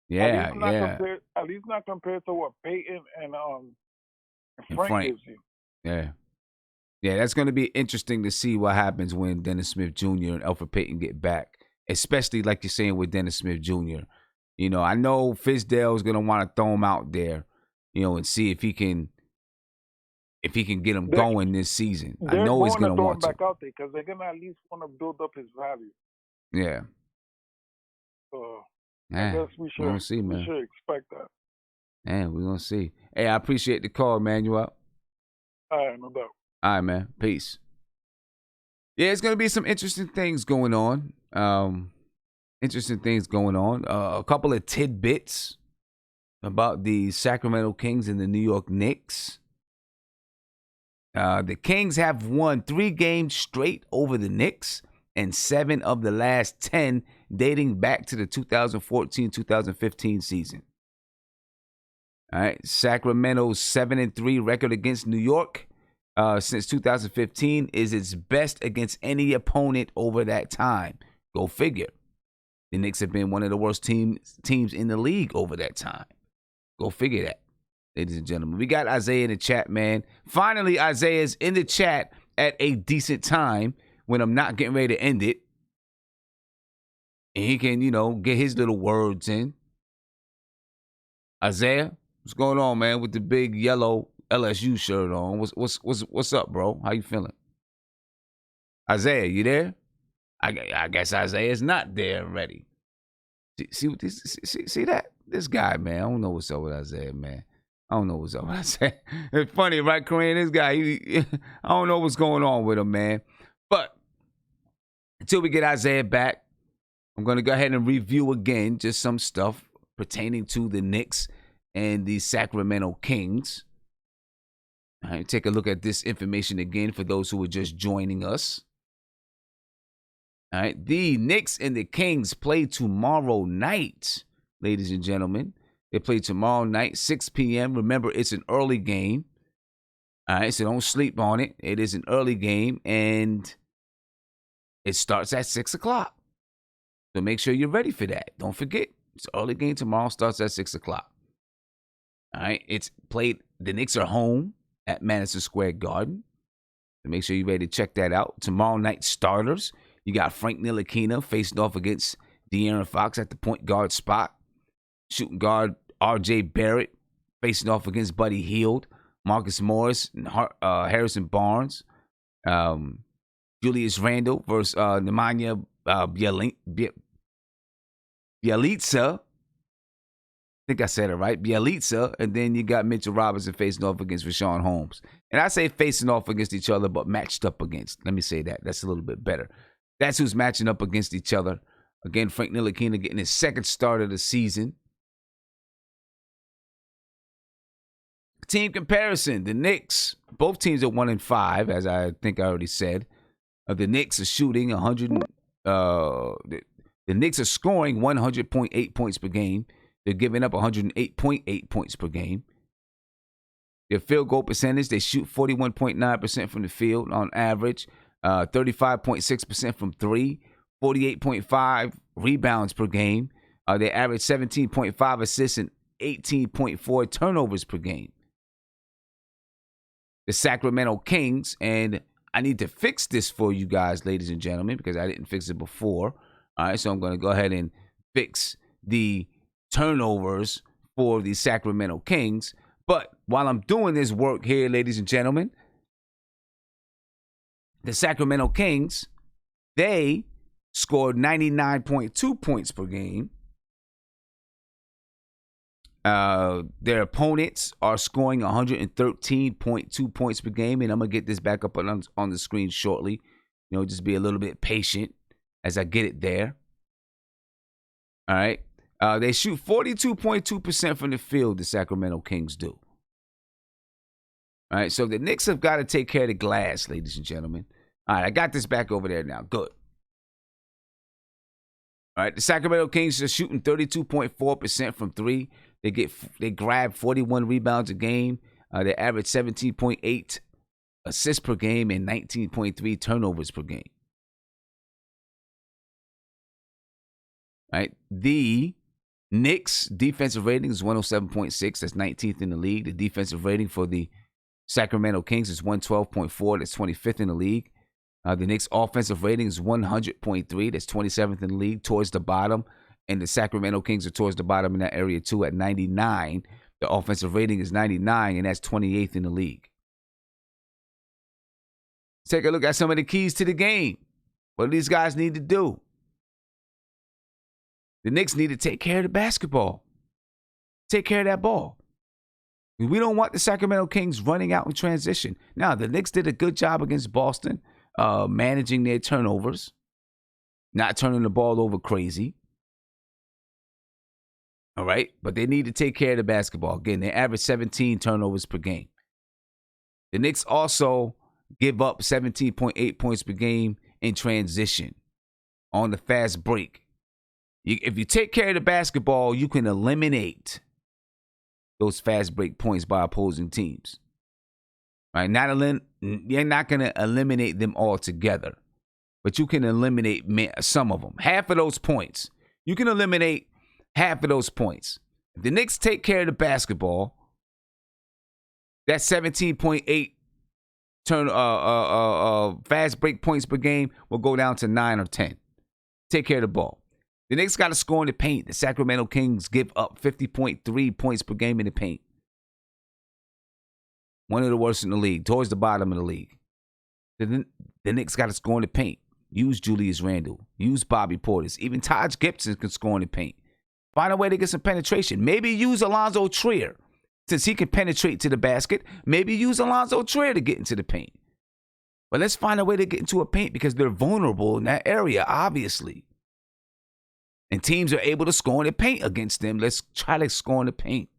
Yeah, At least not compared to what Peyton and Frank gives you. Yeah. Yeah, that's going to be interesting to see what happens when Dennis Smith Jr. and Elfrid Payton get back, especially like you're saying with Dennis Smith Jr. You know, I know Fizdale's going to want to throw him out there, you know, and see if he can get him going this season. I know he's going to want to. Throw him back out there because they're going to at least want to build up his value. Yeah. So Man, I guess we should expect that. Man, we're going to see. Hey, I appreciate the call, man. You up? All right, no doubt. All right, man. Peace. Yeah, it's going to be some interesting things going on. A couple of tidbits about the Sacramento Kings and the New York Knicks. The Kings have won 3 games straight over the Knicks and 7 of the last 10 dating back to the 2014-2015 season. All right, Sacramento's 7-3 record against New York since 2015 is its best against any opponent over that time. Go figure. The Knicks have been one of the worst teams in the league over that time. Go figure that, ladies and gentlemen. We got Isaiah in the chat, man. Finally, Isaiah's in the chat at a decent time when I'm not getting ready to end it. And he can, you know, get his little words in. Isaiah, what's going on, man, with the big yellow LSU shirt on? What's up, bro? How you feeling? Isaiah, you there? I guess Isaiah's not there already. See that? This guy, man. I don't know what's up with Isaiah, man. I don't know what's up with Isaiah. It's funny, right, Kareem? This guy, I don't know what's going on with him, man. But until we get Isaiah back, I'm going to go ahead and review again just some stuff pertaining to the Knicks and the Sacramento Kings. All right, take a look at this information again for those who are just joining us. All right, the Knicks and the Kings play tomorrow night, ladies and gentlemen. They play tomorrow night, 6 p.m. Remember, it's an early game. All right, so don't sleep on it. It is an early game, and it starts at 6 o'clock. So make sure you're ready for that. Don't forget, it's an early game tomorrow, starts at 6 o'clock. All right, it's played. The Knicks are home at Madison Square Garden. So make sure you're ready to check that out. Tomorrow night starters, you got Frank Ntilikina facing off against De'Aaron Fox at the point guard spot. Shooting guard R.J. Barrett facing off against Buddy Hield, Marcus Morris, and Harrison Barnes. Julius Randle versus Nemanja Bjelica. I think I said it right. Bjelica. And then you got Mitchell Robinson facing off against Rashawn Holmes. And I say facing off against each other, but matched up against. Let me say that. That's a little bit better. That's who's matching up against each other. Again, Frank Ntilikina getting his second start of the season. Team comparison, the Knicks, both teams are 1-5, as I think I already said. The Knicks are shooting 100. The Knicks are scoring 100.8 points per game. They're giving up 108.8 points per game. Their field goal percentage, they shoot 41.9% from the field on average, 35.6% from 3, 48.5 rebounds per game. They average 17.5 assists and 18.4 turnovers per game. The Sacramento Kings, and I need to fix this for you guys, ladies and gentlemen, because I didn't fix it before. All right, so I'm going to go ahead and fix the turnovers for the Sacramento Kings. But while I'm doing this work here, ladies and gentlemen, the Sacramento Kings, they scored 99.2 points per game. Their opponents are scoring 113.2 points per game, and I'm going to get this back up on the screen shortly. You know, just be a little bit patient as I get it there. All right. They shoot 42.2% from the field, the Sacramento Kings do. All right, so the Knicks have got to take care of the glass, ladies and gentlemen. All right, I got this back over there now. Good. All right, the Sacramento Kings are shooting 32.4% from 3, They grab 41 rebounds a game. They average 17.8 assists per game and 19.3 turnovers per game. Right? The Knicks defensive rating is 107.6. That's 19th in the league. The defensive rating for the Sacramento Kings is 112.4. That's 25th in the league. The Knicks offensive rating is 100.3. That's 27th in the league, towards the bottom. And the Sacramento Kings are towards the bottom in that area too at 99. The offensive rating is 99, and that's 28th in the league. Let's take a look at some of the keys to the game. What do these guys need to do? The Knicks need to take care of the basketball. Take care of that ball. We don't want the Sacramento Kings running out in transition. Now, the Knicks did a good job against Boston, managing their turnovers, not turning the ball over crazy. All right? But they need to take care of the basketball. Again, they average 17 turnovers per game. The Knicks also give up 17.8 points per game in transition on the fast break. If you take care of the basketball, you can eliminate those fast break points by opposing teams. Right? You're not going to eliminate them altogether, but you can eliminate some of them. Half of those points. You can eliminate half of those points. If the Knicks take care of the basketball, that 17.8 fast break points per game will go down to 9 or 10. Take care of the ball. The Knicks got to score in the paint. The Sacramento Kings give up 50.3 points per game in the paint. One of the worst in the league, towards the bottom of the league. The Knicks got to score in the paint. Use Julius Randle. Use Bobby Portis. Even Taj Gibson can score in the paint. Find a way to get some penetration. Maybe use Alonzo Trier. Since he can penetrate to the basket, maybe use Alonzo Trier to get into the paint. But let's find a way to get into a paint because they're vulnerable in that area, obviously. And teams are able to score in the paint against them. Let's try to score in the paint.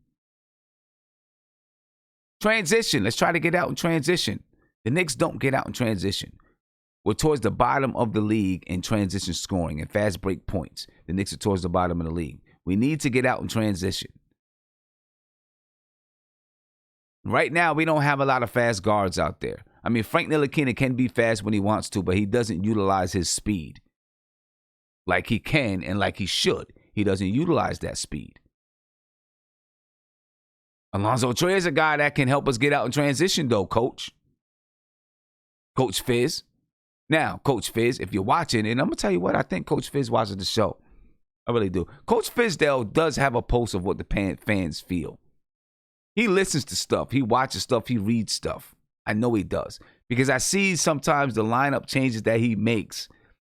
Transition. Let's try to get out in transition. The Knicks don't get out in transition. We're towards the bottom of the league in transition scoring and fast break points. The Knicks are towards the bottom of the league. We need to get out in transition. Right now, we don't have a lot of fast guards out there. I mean, Frank Ntilikina can be fast when he wants to, but he doesn't utilize his speed like he can and like he should. He doesn't utilize that speed. Alonzo Trier is a guy that can help us get out in transition, though, Coach. Coach Fizz. Now, Coach Fizz, if you're watching, and I'm going to tell you what, I think Coach Fizz watches the show. I really do. Coach Fizdale does have a pulse of what the fans feel. He listens to stuff. He watches stuff. He reads stuff. I know he does. Because I see sometimes the lineup changes that he makes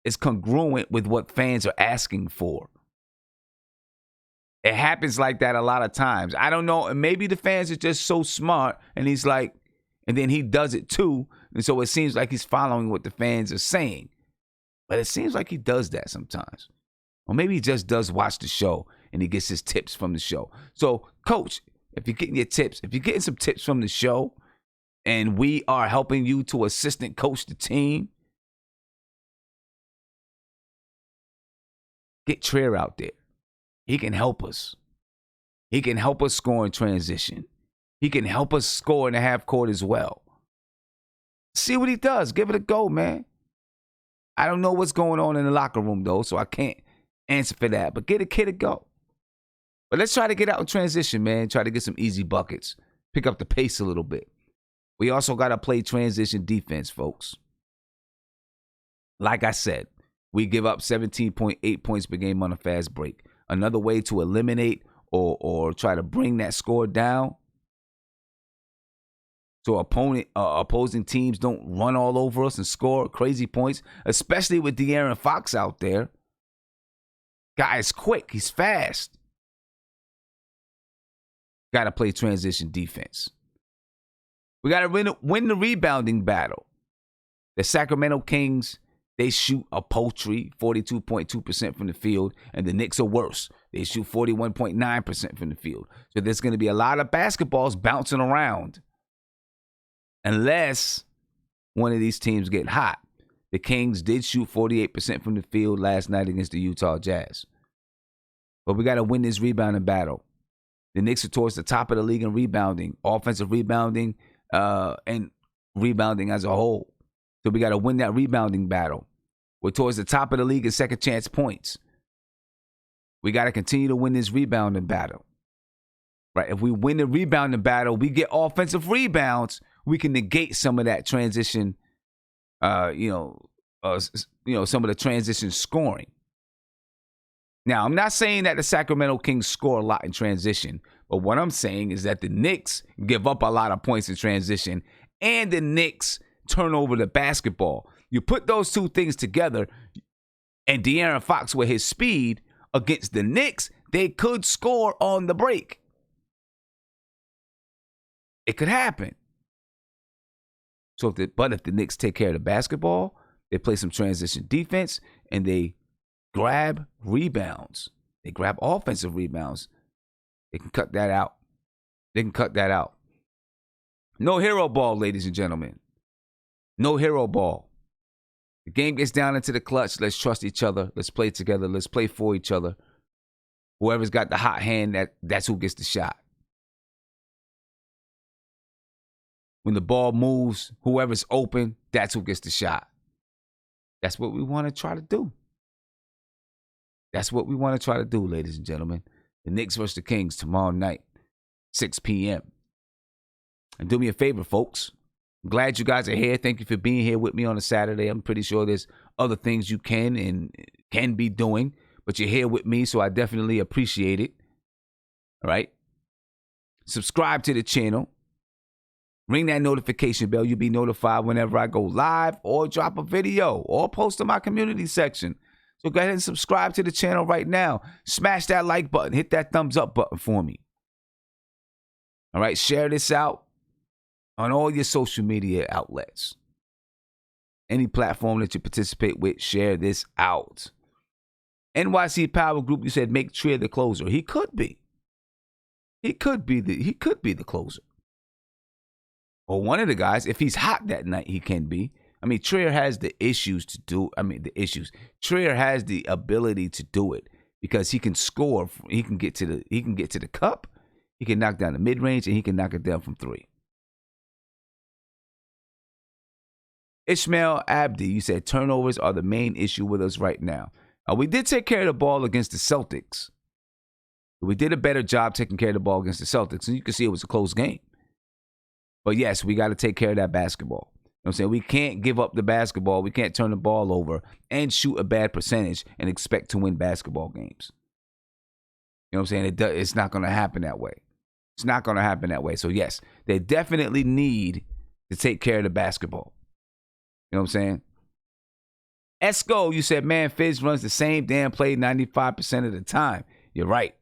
is congruent with what fans are asking for. It happens like that a lot of times. I don't know. Maybe the fans are just so smart and he's like, and then he does it too. And so it seems like he's following what the fans are saying. But it seems like he does that sometimes. Or maybe he just does watch the show and he gets his tips from the show. So, Coach, if you're getting your tips, if you're getting some tips from the show and we are helping you to assistant coach the team, get Trier out there. He can help us. He can help us score in transition. He can help us score in the half court as well. See what he does. Give it a go, man. I don't know what's going on in the locker room, though, so I can't answer for that. But get a kid a go. But let's try to get out in transition, man. Try to get some easy buckets. Pick up the pace a little bit. We also got to play transition defense, folks. Like I said, we give up 17.8 points per game on a fast break. Another way to eliminate or try to bring that score down so opposing teams don't run all over us and score crazy points, especially with De'Aaron Fox out there. Guy is quick. He's fast. Got to play transition defense. We got to win the rebounding battle. The Sacramento Kings, they shoot a paltry 42.2% from the field, and the Knicks are worse. They shoot 41.9% from the field. So there's going to be a lot of basketballs bouncing around unless one of these teams get hot. The Kings did shoot 48% from the field last night against the Utah Jazz. But we got to win this rebounding battle. The Knicks are towards the top of the league in rebounding, offensive rebounding, and rebounding as a whole. So we got to win that rebounding battle. We're towards the top of the league in second chance points. We got to continue to win this rebounding battle. Right? If we win the rebounding battle, we get offensive rebounds, we can negate some of that transition, some of the transition scoring. Now, I'm not saying that the Sacramento Kings score a lot in transition, but what I'm saying is that the Knicks give up a lot of points in transition, and the Knicks turn over the basketball. You put those two things together, and De'Aaron Fox with his speed against the Knicks, they could score on the break. It could happen. But if the Knicks take care of the basketball, they play some transition defense, and they grab rebounds. They grab offensive rebounds. They can cut that out. No hero ball, ladies and gentlemen. No hero ball. The game gets down into the clutch. Let's trust each other. Let's play together. Let's play for each other. Whoever's got the hot hand, that's who gets the shot. When the ball moves, whoever's open, that's who gets the shot. That's what we want to try to do. That's what we want to try to do, ladies and gentlemen. The Knicks versus the Kings tomorrow night, 6 p.m. And do me a favor, folks. I'm glad you guys are here. Thank you for being here with me on a Saturday. I'm pretty sure there's other things you can be doing, but you're here with me, so I definitely appreciate it. All right? Subscribe to the channel. Ring that notification bell. You'll be notified whenever I go live or drop a video or post in my community section. So go ahead and subscribe to the channel right now. Smash that like button. Hit that thumbs up button for me. All right, share this out on all your social media outlets. Any platform that you participate with, share this out. NYC Power Group, you said make Trier the closer. He could be. He could be the closer. Or one of the guys, if he's hot that night, he can be. I mean, Trier has the issues to do. Trier has the ability to do it because he can score. He can get to the cup. He can knock down the mid range, and he can knock it down from three. Ishmael Abdi, you said turnovers are the main issue with us right now. We did take care of the ball against the Celtics. We did a better job taking care of the ball against the Celtics, and you can see it was a close game. But yes, we got to take care of that basketball. You know what I'm saying? We can't give up the basketball. We can't turn the ball over and shoot a bad percentage and expect to win basketball games. You know what I'm saying? It's not going to happen that way. It's not going to happen that way. So yes, they definitely need to take care of the basketball. You know what I'm saying? Esco, you said, man, Fizz runs the same damn play 95% of the time. You're right.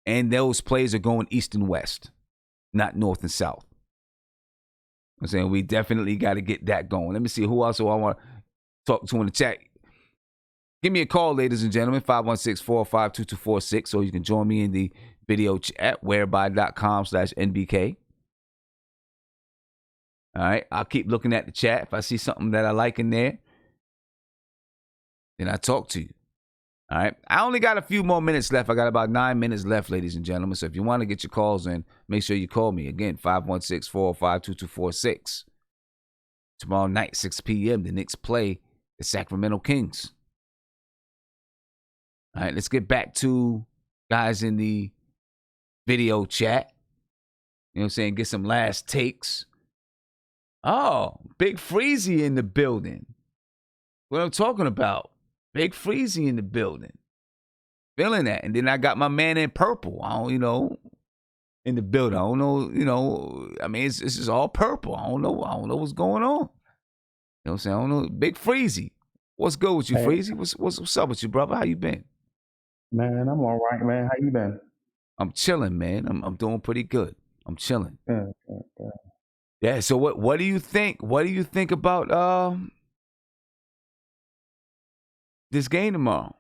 And those plays are going east and west, not north and south. I'm saying we definitely got to get that going. Let me see who else do I want to talk to in the chat. Give me a call, ladies and gentlemen, 516-405-2246, or you can join me in the video chat, whereby.com/NBK. All right, I'll keep looking at the chat. If I see something that I like in there, then I talk to you. All right, I only got a few more minutes left. I got about 9 minutes left, ladies and gentlemen. So if you want to get your calls in, make sure you call me. Again, 516-405-2246. Tomorrow night, 6 p.m., the Knicks play the Sacramento Kings. All right, let's get back to guys in the video chat. You know what I'm saying? Get some last takes. Oh, Big Freezy in the building. What I'm talking about. Big Freezy in the building. Feeling that. And then I got my man in purple. I don't, in the building. I don't know, I mean, it's just all purple. I don't know what's going on. You know what I'm saying? I don't know. Big Freezy. What's good with you, Freezy? What's up with you, brother? How you been? Man, I'm all right, man. How you been? I'm chilling, man. I'm doing pretty good. I'm chilling. Yeah. Yeah, so what do you think? What do you think about this game tomorrow?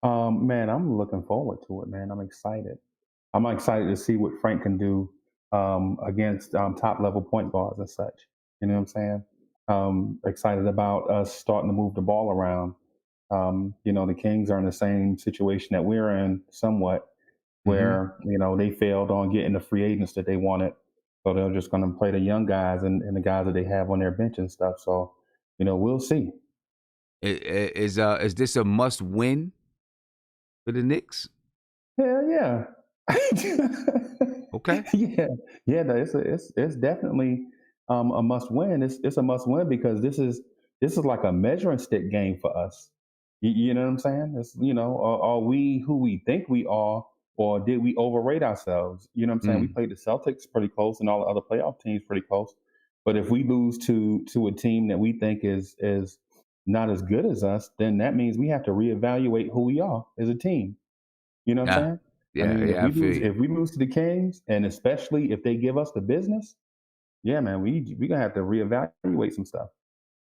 Man, I'm looking forward to it, man. I'm excited. I'm excited to see what Frank can do against top level point guards and such. You know what I'm saying? Excited about us starting to move the ball around. The Kings are in the same situation that we're in somewhat. where they failed on getting the free agents that they wanted. So they're just going to play the young guys and the guys that they have on their bench and stuff. So we'll see. Is this a must win for the Knicks? Hell yeah. Okay. Yeah. No, it's definitely a must win. It's a must win because this is like a measuring stick game for us. You know what I'm saying? It's are we who we think we are, or did we overrate ourselves? You know what I'm saying? We played the Celtics pretty close, and all the other playoff teams pretty close. But if we lose to a team that we think is not as good as us, then that means we have to reevaluate who we are as a team. You know what I'm saying? Yeah, if we lose to the Kings, and especially if they give us the business, yeah, man, we gonna have to reevaluate some stuff.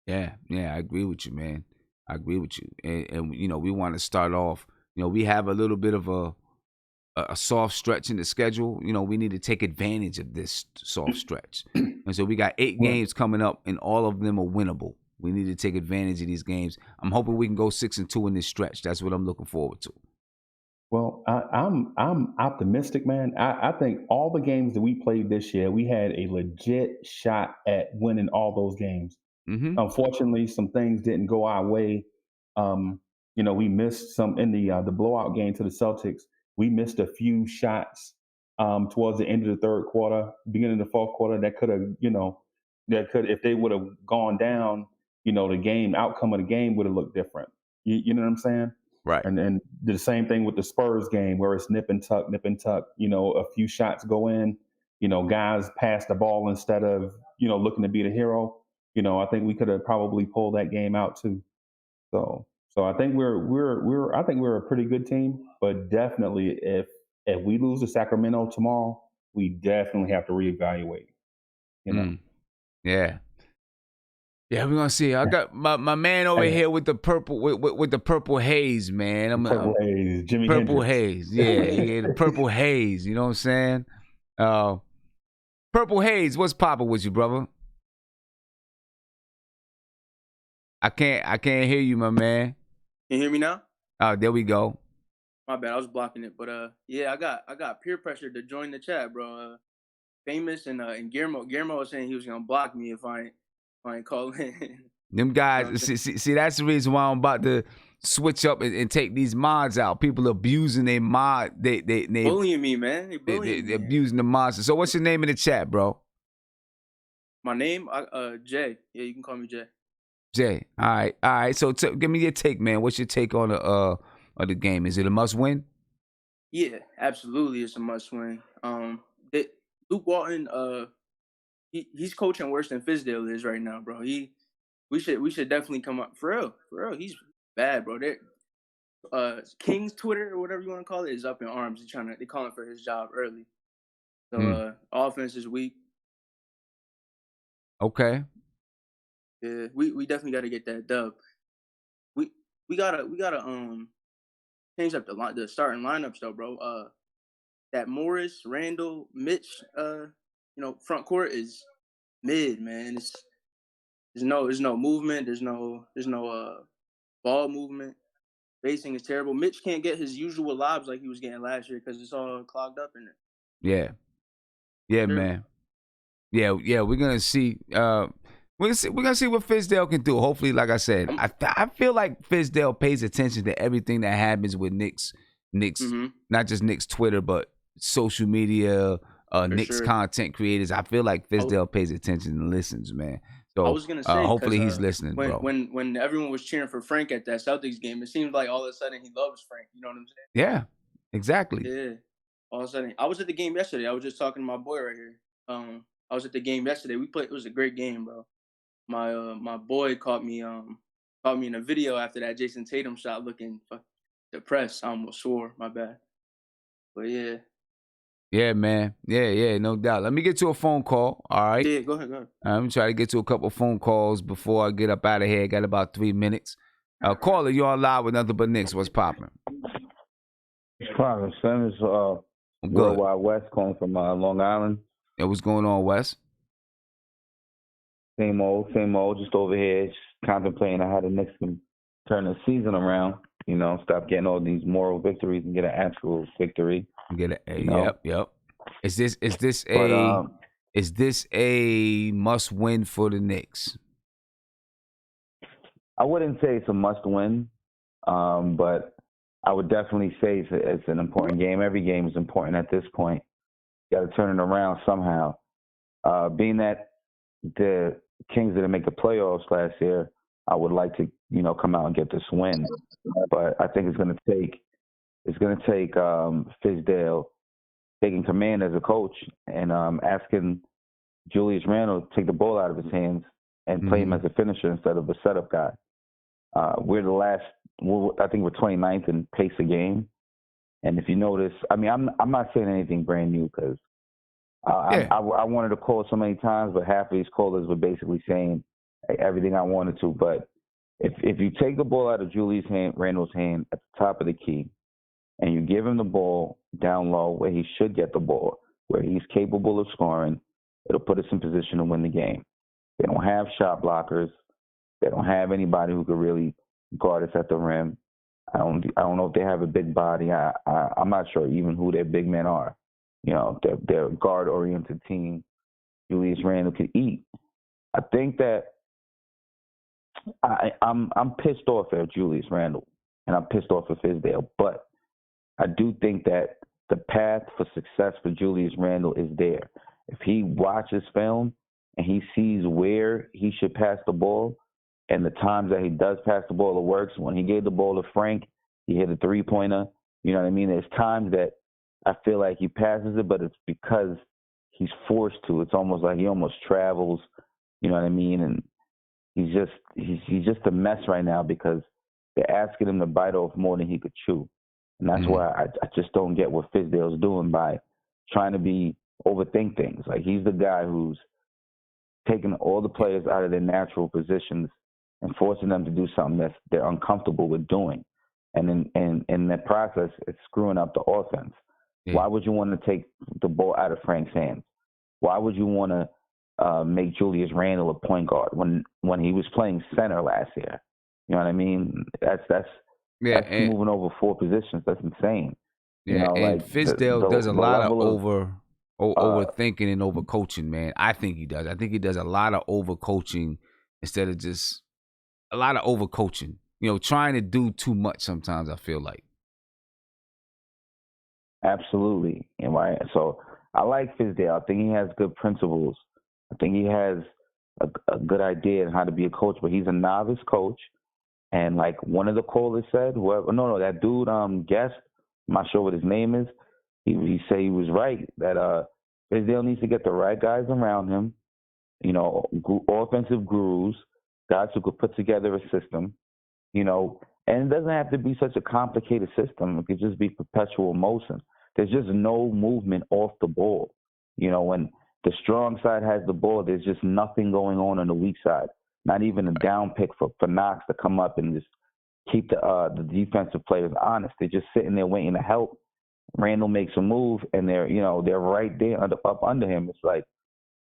Yeah, I agree with you, man. I agree with you, and we want to start off. We have a little bit of a soft stretch in the schedule. We need to take advantage of this soft stretch, and so we got 8 games coming up, and all of them are winnable. We need to take advantage of these games. I'm hoping we can go 6-2 in this stretch. That's what I'm looking forward to. Well, I'm optimistic, man. I think all the games that we played this year, we had a legit shot at winning all those games. Mm-hmm. Unfortunately, some things didn't go our way. We missed some in the blowout game to the Celtics. We missed a few shots towards the end of the third quarter, beginning of the fourth quarter that could have, if they would have gone down, the outcome of the game would have looked different. You know what I'm saying? Right. And the same thing with the Spurs game where it's nip and tuck. A few shots go in, guys pass the ball instead of, looking to be the hero. I think we could have probably pulled that game out too. So I think we're a pretty good team, but definitely if we lose to Sacramento tomorrow, we definitely have to reevaluate. Yeah. Yeah, we're gonna see. I got my man over here with the purple with the purple haze, man. Haze, Jimmy purple Hendrix. haze. Yeah, the purple haze. You know what I'm saying? Purple haze. What's poppin' with you, brother? I can't hear you, my man. Can you hear me now? Oh, there we go. My bad, I was blocking it, but yeah, I got peer pressure to join the chat, bro. Famous and Guillermo was saying he was gonna block me if I ain't call in. Them guys, see, that's the reason why I'm about to switch up and take these mods out. People abusing their mod, they bullying me, man. They abusing the mods. So what's your name in the chat, bro? My name, Jay. Yeah, you can call me Jay. Jay. All right. So give me your take, man. What's your take on the game? Is it a must win? Yeah, absolutely, it's a must win. Luke Walton, he's coaching worse than Fizdale is right now, bro. We should definitely come up for real. He's bad, bro. King's Twitter or whatever you want to call it is up in arms. They calling for his job early. So offense is weak. Okay. Yeah, we definitely got to get that dub. We gotta change up the starting lineups though, bro. That Morris, Randall, Mitch, front court is mid, man. There's no movement. There's no ball movement. Spacing is terrible. Mitch can't get his usual lobs like he was getting last year because it's all clogged up in it. Yeah, man. Yeah. We're gonna see. We're gonna see what Fizdale can do. Hopefully, like I said, I feel like Fizdale pays attention to everything that happens with Knicks, not just Knicks Twitter, but social media, Knicks content creators. I feel like Fizdale pays attention and listens, man. So I was gonna say, hopefully he's listening, bro. When everyone was cheering for Frank at that Celtics game, it seems like all of a sudden he loves Frank. You know what I'm saying? Yeah, exactly. Yeah. All of a sudden, I was at the game yesterday. I was just talking to my boy right here. I was at the game yesterday. We played. It was a great game, bro. My boy caught me in a video after that Jason Tatum shot, looking depressed. I almost swore. My bad. But yeah. Yeah, man. Yeah, no doubt. Let me get to a phone call. All right. Yeah, go ahead. I'm gonna try to get to a couple phone calls before I get up out of here. Got about 3 minutes. Caller, you're on live with Nothing But Knicks. What's popping? Popping, son. It's Worldwide West calling from Long Island. Yeah, what's going on, Wes? Same old. Just over here, just contemplating how the Knicks can turn the season around. Stop getting all these moral victories and get an actual victory. Get a You know? yep. Is this But a must win for the Knicks? I wouldn't say it's a must win, but I would definitely say it's an important game. Every game is important at this point. You got to turn it around somehow. Being that the Kings didn't make the playoffs last year, I would like to, come out and get this win. But I think it's going to take Fizdale taking command as a coach and asking Julius Randle to take the ball out of his hands and play him as a finisher instead of a setup guy. I think we're 29th in pace of game. And if you notice, I'm not saying anything brand new because I wanted to call so many times, but half of these callers were basically saying everything I wanted to. But if you take the ball out of Julius Randle's hand at the top of the key and you give him the ball down low where he should get the ball, where he's capable of scoring, it'll put us in position to win the game. They don't have shot blockers. They don't have anybody who could really guard us at the rim. I don't know if they have a big body. I'm not sure even who their big men are. They're a guard-oriented team. Julius Randle could eat. I think that I'm pissed off at Julius Randle, and I'm pissed off at Fizdale. But I do think that the path for success for Julius Randle is there. If he watches film and he sees where he should pass the ball, and the times that he does pass the ball, it works. When he gave the ball to Frank, he hit a three-pointer. You know what I mean? There's times that I feel like he passes it, but it's because he's forced to. It's almost like he almost travels. You know what I mean? And he's just a mess right now because they're asking him to bite off more than he could chew. And that's why I just don't get what Fizdale's doing by trying to overthink things. Like, he's the guy who's taking all the players out of their natural positions and forcing them to do something that they're uncomfortable with doing. And in that process, it's screwing up the offense. Yeah. Why would you want to take the ball out of Frank's hands? Why would you want to make Julius Randle a point guard when he was playing center last year? You know what I mean? That's moving over 4 positions. That's insane. Yeah, and Fizdale does a lot of overthinking and overcoaching, man. I think he does. I think he does a lot of overcoaching instead of just a lot of overcoaching. Trying to do too much sometimes, I feel like. Absolutely. Right. So I like Fizdale. I think he has good principles. I think he has a good idea on how to be a coach, but he's a novice coach. And like one of the callers said, that dude, Guest, I'm not sure what his name is. He said he was right that Fizdale needs to get the right guys around him, offensive gurus, guys who could put together a system, and it doesn't have to be such a complicated system. It could just be perpetual motion. There's just no movement off the ball. When the strong side has the ball, there's just nothing going on the weak side. Not even a down pick for Knox to come up and just keep the defensive players honest. They're just sitting there waiting to help. Randle makes a move, and they're right there up under him. It's like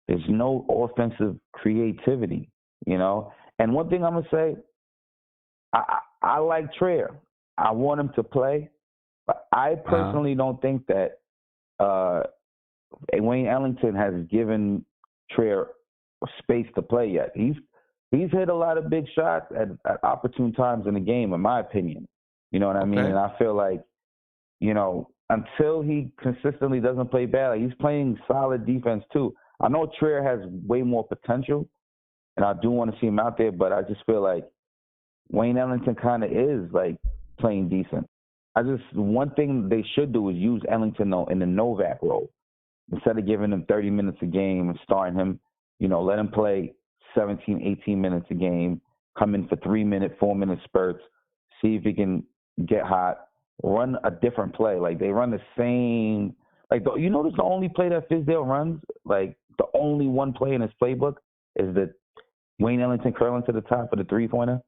there's no offensive creativity, And one thing I'm gonna say, I like Trier. I want him to play, but I personally don't think that Wayne Ellington has given Trier space to play yet. He's hit a lot of big shots at opportune times in the game, in my opinion. You know what I mean? And I feel like, until he consistently doesn't play bad, he's playing solid defense too. I know Trier has way more potential, and I do want to see him out there, but I just feel like Wayne Ellington kind of is like playing decent. One thing they should do is use Ellington though in the Novak role. Instead of giving him 30 minutes a game and starting him, let him play 17, 18 minutes a game, come in for 3-minute, 4-minute spurts, see if he can get hot, run a different play. Like, they run the same, you notice the only play that Fizdale runs, like the only one play in his playbook is the Wayne Ellington curling to the top of the three-pointer.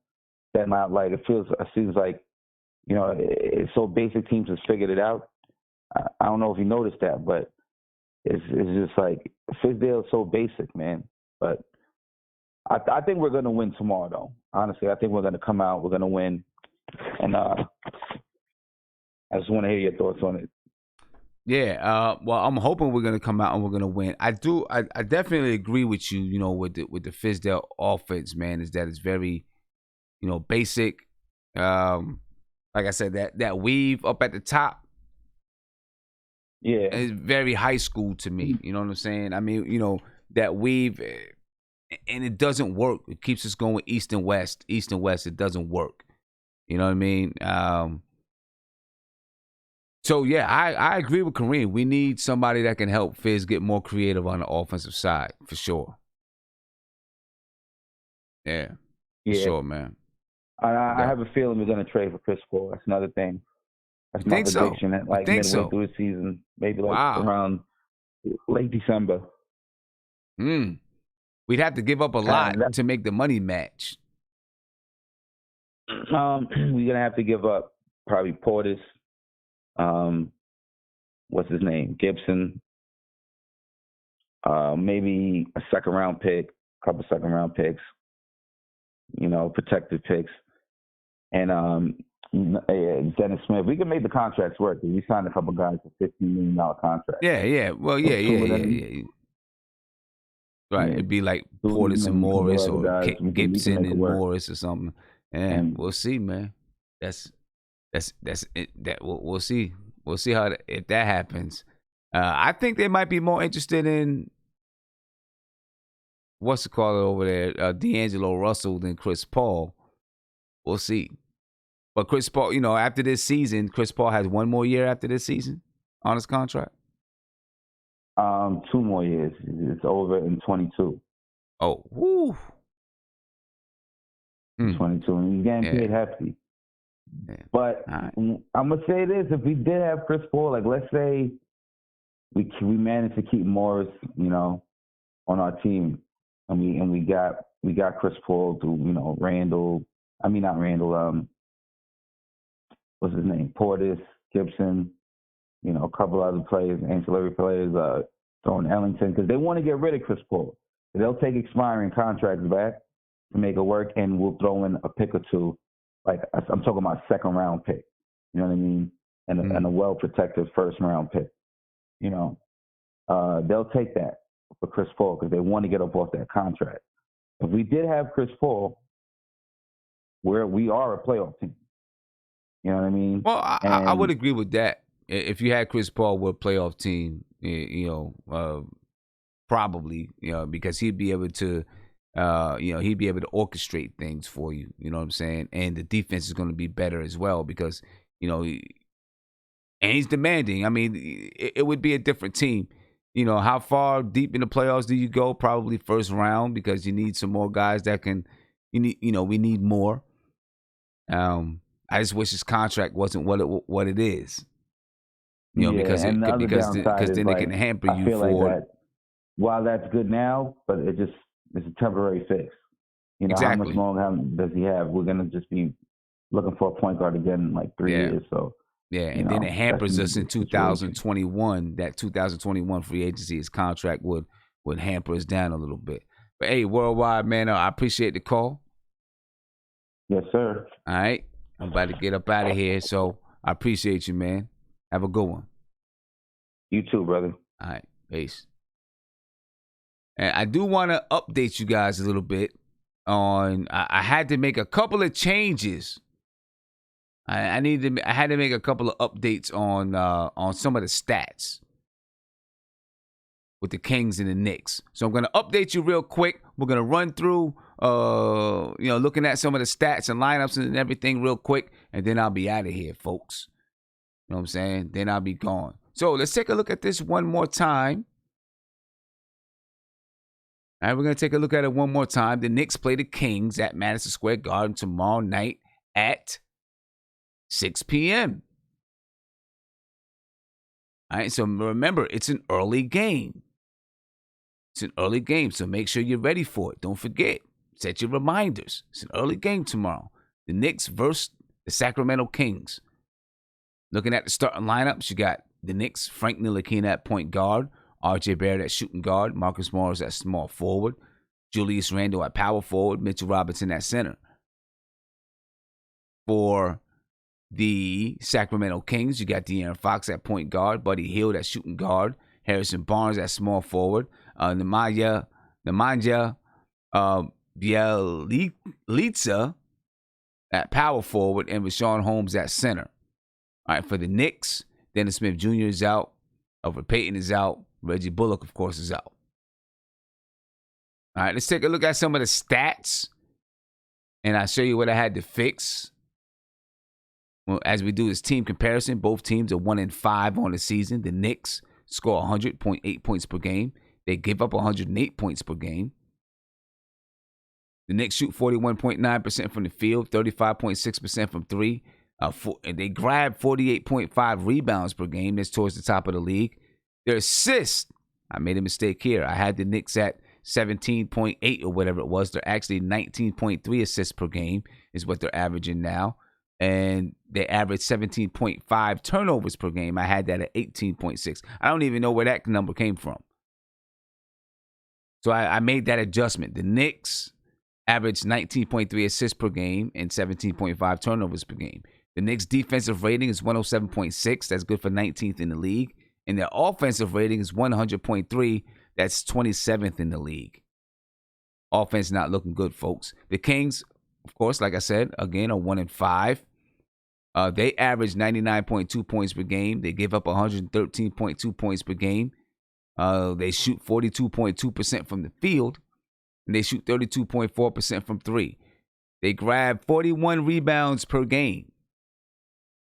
That not like, it seems like, it's so basic, teams has figured it out. I don't know if you noticed that, but it's just like Fizdale is so basic, man. But I think we're going to win tomorrow, though. Honestly, I think we're going to come out. We're going to win. And I just want to hear your thoughts on it. Yeah, well, I'm hoping we're gonna come out and we're gonna win. I definitely agree with you. You know, with the Fizdale offense, man, is that it's very, basic. Like I said, that weave up at the top, Yeah, is very high school to me. You know what I'm saying? I mean, that weave, and it doesn't work. It keeps us going east and west, east and west. It doesn't work. You know what I mean? So, yeah, I agree with Kareem. We need somebody that can help Fizz get more creative on the offensive side, for sure. Yeah, for sure, man. I have a feeling we're going to trade for Chris Paul. That's another thing. That's my prediction at midway through the season, maybe around late December. We'd have to give up a lot to make the money match. We're going to have to give up probably Portis. What's his name? Gibson. Maybe a second-round pick, a couple second-round picks, protected picks. And Dennis Smith. We can make the contracts work. We signed a couple guys for $15 million contracts. Yeah. Well, yeah. Right. It'd be like Portis and Morris or Gibson and Morris or something. And we'll see, man. That's it. We'll see. We'll see if that happens. I think they might be more interested in what's it called over there, D'Angelo Russell than Chris Paul. We'll see. But Chris Paul, after this season, Chris Paul has one more year after this season on his contract. 2 more years. It's over in 22. Oh, woo. 22, and he's getting paid hefty. Yeah. But I'm gonna say this: if we did have Chris Paul, like let's say we managed to keep Morris, on our team, and we got Chris Paul through Randall. I mean not Randall. What's his name? Portis, Gibson. A couple other players, ancillary players, throwing Ellington, because they want to get rid of Chris Paul. They'll take expiring contracts back to make it work, and we'll throw in a pick or two. Like I'm talking about second-round pick. You know what I mean? And a well-protected first-round pick. They'll take that for Chris Paul because they want to get up off that contract. If we did have Chris Paul, we are a playoff team. You know what I mean? Well, I would agree with that. If you had Chris Paul, we're a playoff team. Probably, because he'd be able to, orchestrate things for you. You know what I'm saying? And the defense is going to be better as well because, and he's demanding. I mean, it would be a different team. How far deep in the playoffs do you go? Probably first round because you need some more guys that can. We need more. I just wish his contract wasn't what it is. Because then it can hamper you for. Like while that's good now, but it's a temporary fix. Exactly. How much longer does he have? We're gonna just be looking for a point guard again in like 3 years. So and then it hampers us in 2021. That 2021 free agency, his contract would hamper us down a little bit. But hey, Worldwide, man, I appreciate the call. Yes, sir. All right, I'm about to get up out of here, so I appreciate you, man. Have a good one. You too, brother. All right, peace. And I do want to update you guys a little bit on. I had to make a couple of changes. I had to make a couple of updates on some of the stats with the Kings and the Knicks. So I'm gonna update you real quick. We're gonna run through, looking at some of the stats and lineups and everything real quick, and then I'll be out of here, folks. You know what I'm saying? Then I'll be gone. So let's take a look at this one more time. All right, we're going to take a look at it one more time. The Knicks play the Kings at Madison Square Garden tomorrow night at 6 p.m. All right, so remember, it's an early game. It's an early game, so make sure you're ready for it. Don't forget. Set your reminders. It's an early game tomorrow. The Knicks versus the Sacramento Kings. Looking at the starting lineups, you got the Knicks, Frank Ntilikina at point guard, R.J. Barrett at shooting guard, Marcus Morris at small forward, Julius Randle at power forward, Mitchell Robinson at center. For the Sacramento Kings, you got De'Aaron Fox at point guard, Buddy Hield at shooting guard, Harrison Barnes at small forward, Nemanja Bjelica at power forward, and Rashawn Holmes at center. All right, for the Knicks, Dennis Smith Jr. is out, Elfrid Payton is out, Reggie Bullock, of course, is out. All right, let's take a look at some of the stats, and I'll show you what I had to fix. Well, as we do this team comparison, both teams are 1-5 on the season. The Knicks score 100.8 points per game. They give up 108 points per game. The Knicks shoot 41.9% from the field, 35.6% from three. They grab 48.5 rebounds per game. That's towards the top of the league. Their assists, I made a mistake here. I had the Knicks at 17.8 or whatever it was. They're actually 19.3 assists per game is what they're averaging now. And they average 17.5 turnovers per game. I had that at 18.6. I don't even know where that number came from. So I made that adjustment. The Knicks average 19.3 assists per game and 17.5 turnovers per game. The Knicks' defensive rating is 107.6. That's good for 19th in the league. And their offensive rating is 100.3. That's 27th in the league. Offense not looking good, folks. The Kings, of course, like I said, again, are 1-5. They average 99.2 points per game. They give up 113.2 points per game. They shoot 42.2% from the field, and they shoot 32.4% from three. They grab 41 rebounds per game.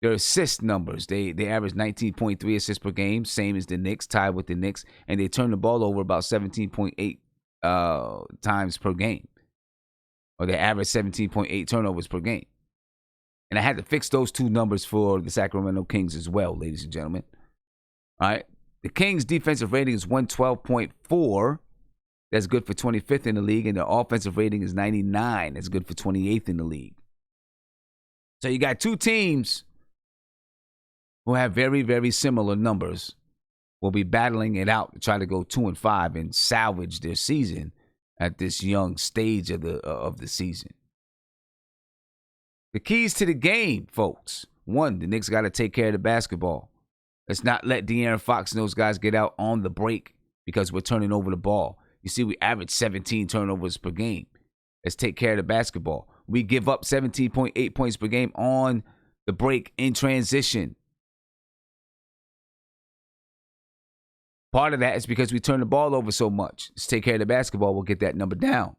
Their assist numbers, they average 19.3 assists per game, same as the Knicks, tied with the Knicks, and they turn the ball over about 17.8 times per game. Or they average 17.8 turnovers per game. And I had to fix those two numbers for the Sacramento Kings as well, ladies and gentlemen. All right. The Kings' defensive rating is 112.4. That's good for 25th in the league. And their offensive rating is 99. That's good for 28th in the league. So you got two teams who have very, very similar numbers. Will be battling it out to try to go 2-5 and salvage their season at this young stage of the season. The keys to the game, folks. One, the Knicks got to take care of the basketball. Let's not let De'Aaron Fox and those guys get out on the break because we're turning over the ball. You see, we average 17 turnovers per game. Let's take care of the basketball. We give up 17.8 points per game on the break in transition. Part of that is because we turn the ball over so much. Let's take care of the basketball. We'll get that number down.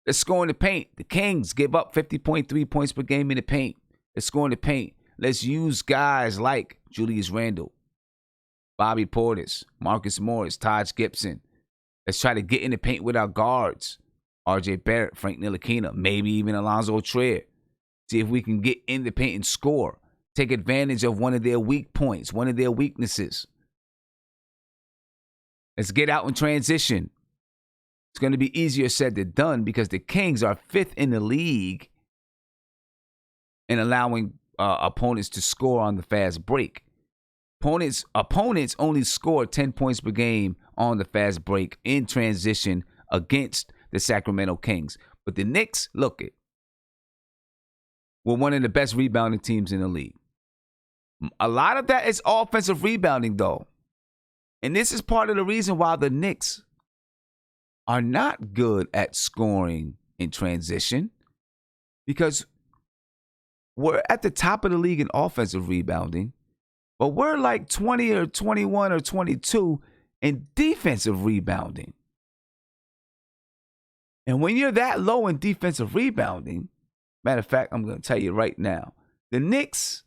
Let's score in the paint. The Kings give up 50.3 points per game in the paint. Let's score in the paint. Let's use guys like Julius Randle, Bobby Portis, Marcus Morris, Taj Gibson. Let's try to get in the paint with our guards. RJ Barrett, Frank Ntilikina, maybe even Alonzo Trier. See if we can get in the paint and score. Take advantage of one of their weak points, one of their weaknesses. Let's get out in transition. It's going to be easier said than done because the Kings are 5th in the league in allowing opponents to score on the fast break. Opponents only score 10 points per game on the fast break in transition against the Sacramento Kings. But the Knicks, look it, we're one of the best rebounding teams in the league. A lot of that is offensive rebounding, though. And this is part of the reason why the Knicks are not good at scoring in transition, because we're at the top of the league in offensive rebounding, but we're like 20 or 21 or 22 in defensive rebounding. And when you're that low in defensive rebounding, matter of fact, I'm going to tell you right now, the Knicks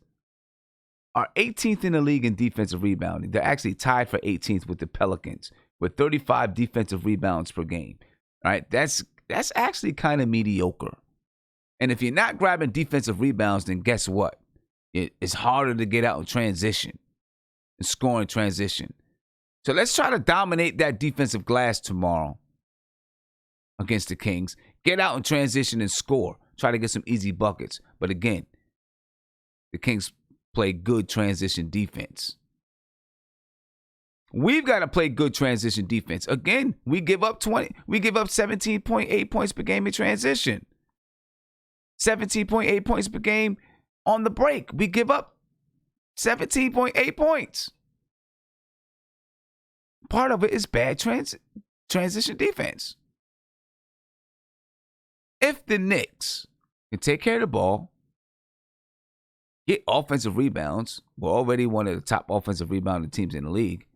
are 18th in the league in defensive rebounding. They're actually tied for 18th with the Pelicans with 35 defensive rebounds per game. All right, that's actually kind of mediocre. And if you're not grabbing defensive rebounds, then guess what? It's harder to get out in transition and score in transition. So let's try to dominate that defensive glass tomorrow against the Kings. Get out in transition and score. Try to get some easy buckets. But again, the Kings play good transition defense. We've got to play good transition defense. Again, we give up 17.8 points per game in transition. 17.8 points per game on the break. We give up 17.8 points. Part of it is bad transition defense. If the Knicks can take care of the ball, get offensive rebounds, we're already one of the top offensive rebounding teams in the league,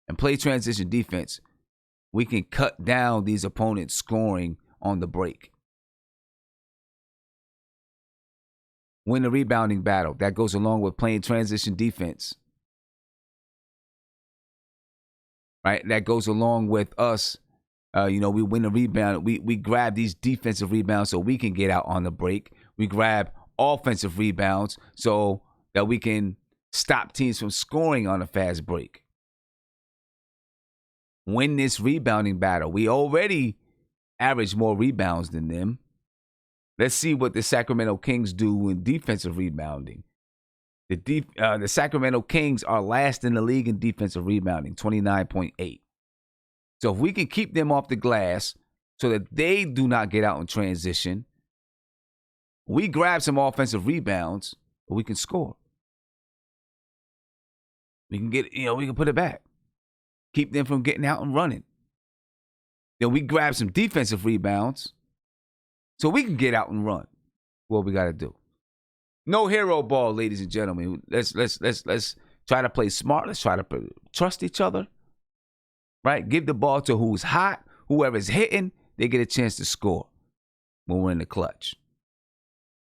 and play transition defense, we can cut down these opponents' scoring on the break. Win the rebounding battle. That goes along with playing transition defense. Right? That goes along with us. We win the rebound. We grab these defensive rebounds so we can get out on the break. We grab offensive rebounds so that we can stop teams from scoring on a fast break. Win this rebounding battle. We already average more rebounds than them. Let's see what the Sacramento Kings do in defensive rebounding. The Sacramento Kings are last in the league in defensive rebounding, 29.8. So if we can keep them off the glass so that they do not get out in transition, we grab some offensive rebounds, but we can score. We can we can put it back. Keep them from getting out and running. Then we grab some defensive rebounds so we can get out and run. What we got to do. No hero ball, ladies and gentlemen. Let's try to play smart. Let's try to trust each other. Right? Give the ball to who's hot. Whoever's hitting, they get a chance to score when we're in the clutch.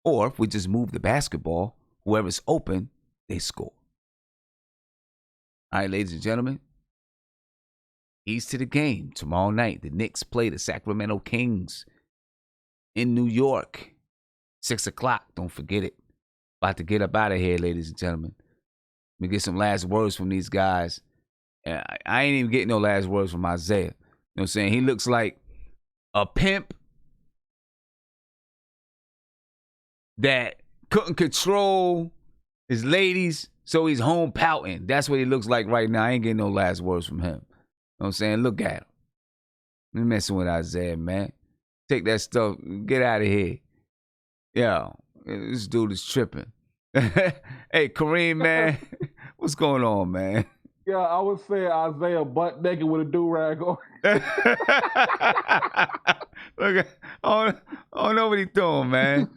Or if we just move the basketball, whoever's open, they score. All right, ladies and gentlemen. Keys to the game. Tomorrow night, the Knicks play the Sacramento Kings in New York. 6 o'clock. Don't forget it. About to get up out of here, ladies and gentlemen. Let me get some last words from these guys. I ain't even getting no last words from Isaiah. You know what I'm saying? He looks like a pimp that couldn't control his ladies, so he's home pouting. That's what he looks like right now. I ain't getting no last words from him. You know what I'm saying? Look at him. You're messing with Isaiah, man. Take that stuff. Get out of here. Yo, this dude is tripping. Hey, Kareem, man. What's going on, man? Yeah, I would say Isaiah butt naked with a do-rag on. Look, I don't know what he's doing, man.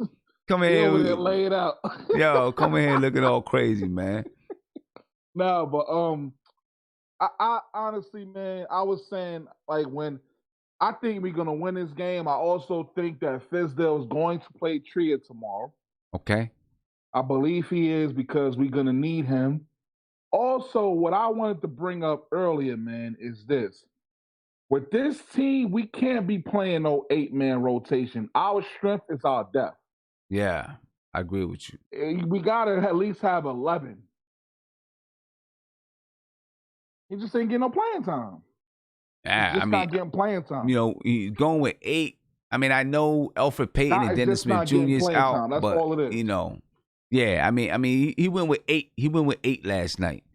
Come in here. Lay it out. Yo, come in here looking all crazy, man. No, but I honestly, man, I was saying, like, when I think we're going to win this game, I also think that Fizdale is going to play Tria tomorrow. Okay. I believe he is because we're going to need him. Also, what I wanted to bring up earlier, man, is this. With this team, we can't be playing no 8-man rotation. Our strength is our depth. Yeah, I agree with you. We got to at least have 11. He just ain't getting no playing time. Yeah, He's just not getting playing time. You know, he's going with 8. I mean, I know Alfred Payton and Dennis Smith Jr. is out, That's but all it is. You know, yeah. I mean, he went with 8. He went with 8 last night,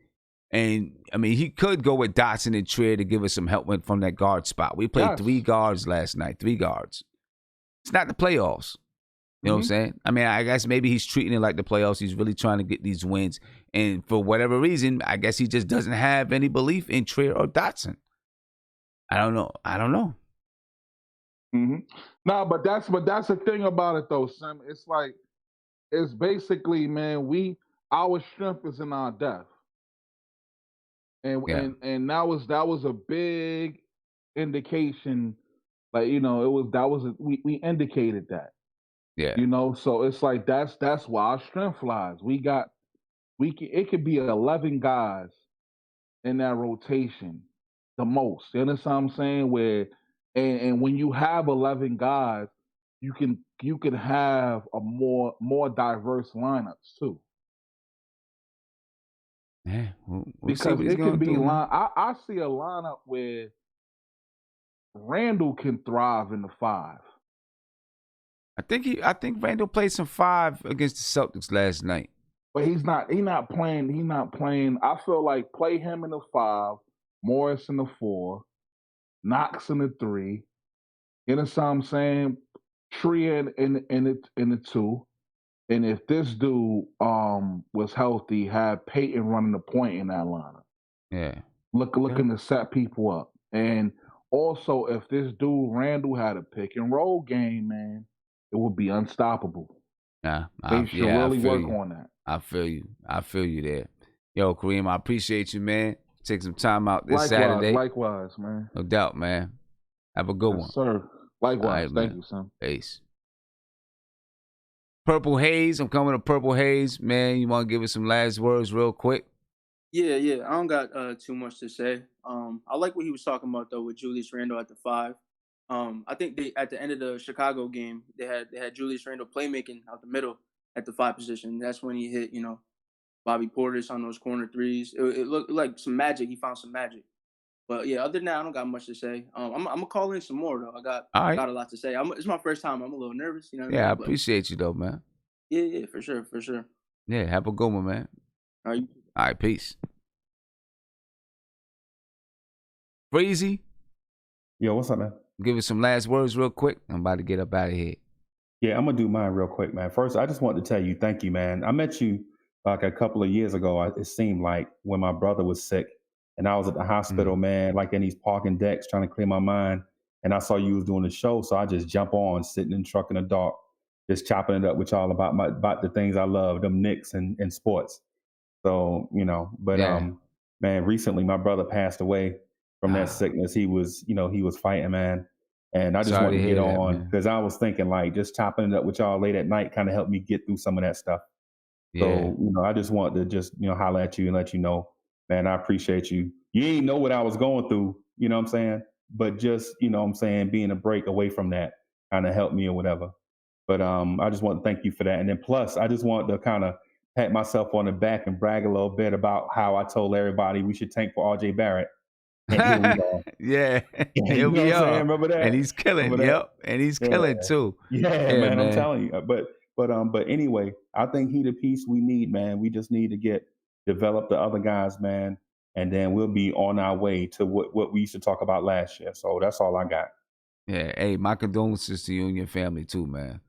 and I mean, he could go with Dotson and Trier to give us some help from that guard spot. We played 3 guards last night. 3 guards. It's not the playoffs. You know what I'm saying? I mean, I guess maybe he's treating it like the playoffs. He's really trying to get these wins, and for whatever reason, I guess he just doesn't have any belief in Trier or Dotson. I don't know. Mm-hmm. No, but that's the thing about it though, Sam. It's like it's basically, man, our strength is in our depth, and that was a big indication. Like, you know, we indicated that. Yeah. You know, so it's like that's why our strength lies. It could be 11 guys in that rotation, the most. You understand what I'm saying? Where and when you have 11 guys, you can have a more diverse lineups too. Yeah, we'll because it can be I see a lineup where Randall can thrive in the 5. I think Randall played some 5 against the Celtics last night. But he's not playing. I feel like play him in the 5, Morris in the 4, Knox in the 3. You know what I'm saying? Tria in the 2. And if this dude was healthy, had Peyton running the point in that lineup, looking to set people up. And also, if this dude Randall had a pick and roll game, man, it would be unstoppable. They should really work on that. I feel you there. Yo, Kareem, I appreciate you, man. Take some time out this Saturday. Likewise, man. No doubt, man. Have a good one. Sir. Likewise. Right, Thank you, son. Peace. Purple Haze. I'm coming to Purple Haze. Man, you want to give us some last words real quick? Yeah. I don't got too much to say. I like what he was talking about though with Julius Randle at the 5. I think they at the end of the Chicago game they had Julius Randle playmaking out the middle at the 5 position. That's when he hit Bobby Portis on those corner threes. It looked like some magic. He found some magic. But yeah, other than that, I don't got much to say. I'm gonna call in some more though. I got a lot to say. It's my first time. I'm a little nervous. You know what I mean? I appreciate you though, man. Yeah, for sure. Yeah, have a good one, man. All right, peace. Breezy. Yo, what's up, man? Give us some last words real quick. I'm about to get up out of here. Yeah, I'm gonna do mine real quick, man. First, I just wanted to tell you, thank you, man. I met you like a couple of years ago. It seemed like when my brother was sick, and I was at the hospital, man, like in these parking decks trying to clear my mind. And I saw you was doing the show, so I just jump on, sitting in the truck in the dark, just chopping it up with y'all about the things I love, them Knicks and sports. So man, recently my brother passed away from that sickness. He was fighting, man. And I just wanted to get on because I was thinking like just chopping it up with y'all late at night kind of helped me get through some of that stuff. So, I just wanted to just, holler at you and let you know, man, I appreciate you. You ain't know what I was going through, you know what I'm saying? But just, being a break away from that kind of helped me or whatever. But I just want to thank you for that. And then plus, I just want to kind of pat myself on the back and brag a little bit about how I told everybody we should tank for RJ Barrett. And here we are. Here we are. Remember that? And he's killing. And he's killing too. Yeah, man, I'm telling you. But anyway, I think he the piece we need, man. We just need to develop the other guys, man, and then we'll be on our way to what we used to talk about last year. So that's all I got. Yeah. Hey, my condolences to you and your family too, man.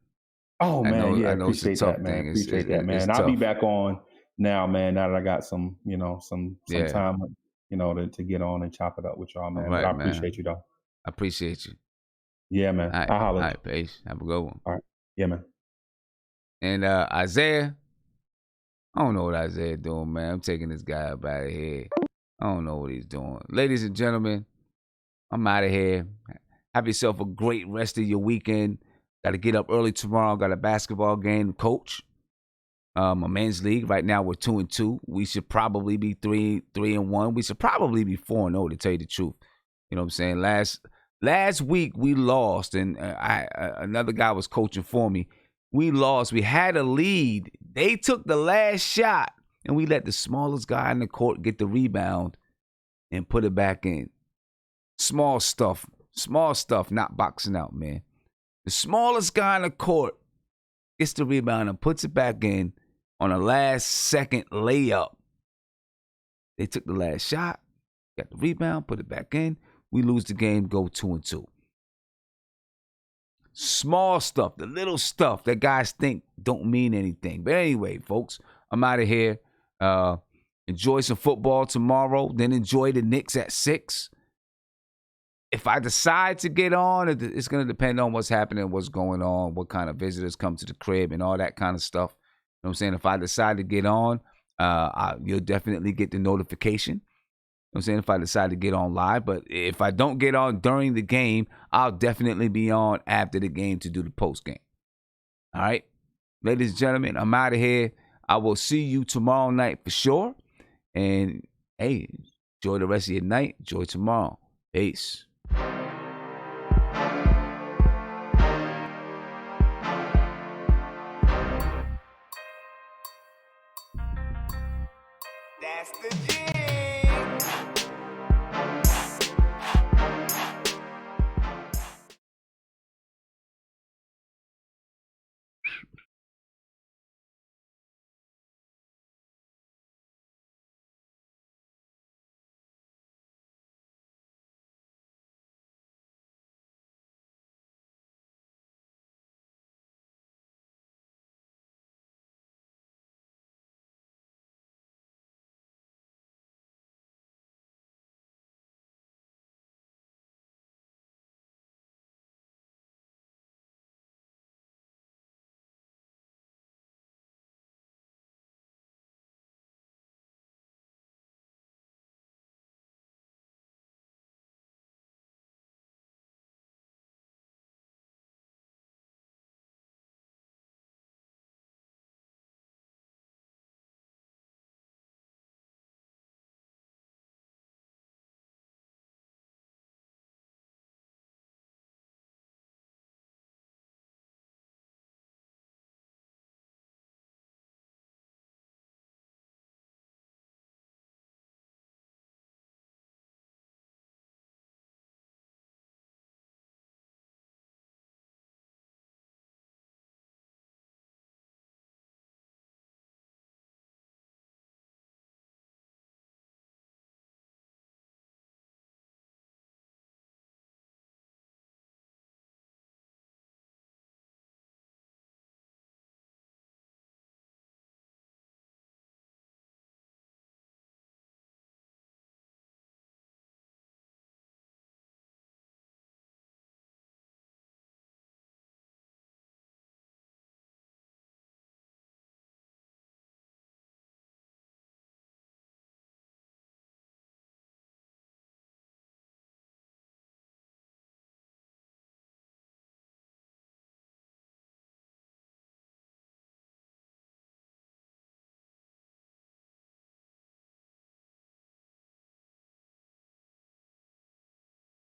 Oh man, I know it's a tough thing. Appreciate that, man. I'll be back on now, man. Now that I got some time, to get on and chop it up with y'all, man. Right, but I appreciate you though. I appreciate you. Yeah, man. All right, I'll holler. All right, peace. Have a good one. All right. Yeah, man. And Isaiah, I don't know what Isaiah doing, man. I'm taking this guy up out of here. I don't know what he's doing. Ladies and gentlemen, I'm out of here. Have yourself a great rest of your weekend. Got to get up early tomorrow. Got a basketball game to coach. A men's league. Right now we're 2-2. We should probably be 3-1. We should probably be 4-0 to tell you the truth. You know what I'm saying? Last week we lost, and another guy was coaching for me. We lost. We had a lead. They took the last shot, and we let the smallest guy in the court get the rebound and put it back in. Small stuff, not boxing out, man. The smallest guy in the court gets the rebound and puts it back in on a last-second layup. They took the last shot, got the rebound, put it back in. We lose the game, go 2-2. Small stuff, the little stuff that guys think don't mean anything. But anyway, folks, I'm out of here. Enjoy some football tomorrow. Then enjoy the Knicks at 6. If I decide to get on, it's going to depend on what's happening, what's going on, what kind of visitors come to the crib and all that kind of stuff. You know what I'm saying? If I decide to get on, you'll definitely get the notification. You know what I'm saying? If I decide to get on live. But if I don't get on during the game, I'll definitely be on after the game to do the post game. All right? Ladies and gentlemen, I'm out of here. I will see you tomorrow night for sure. And, hey, enjoy the rest of your night. Enjoy tomorrow. Peace. That's the deal.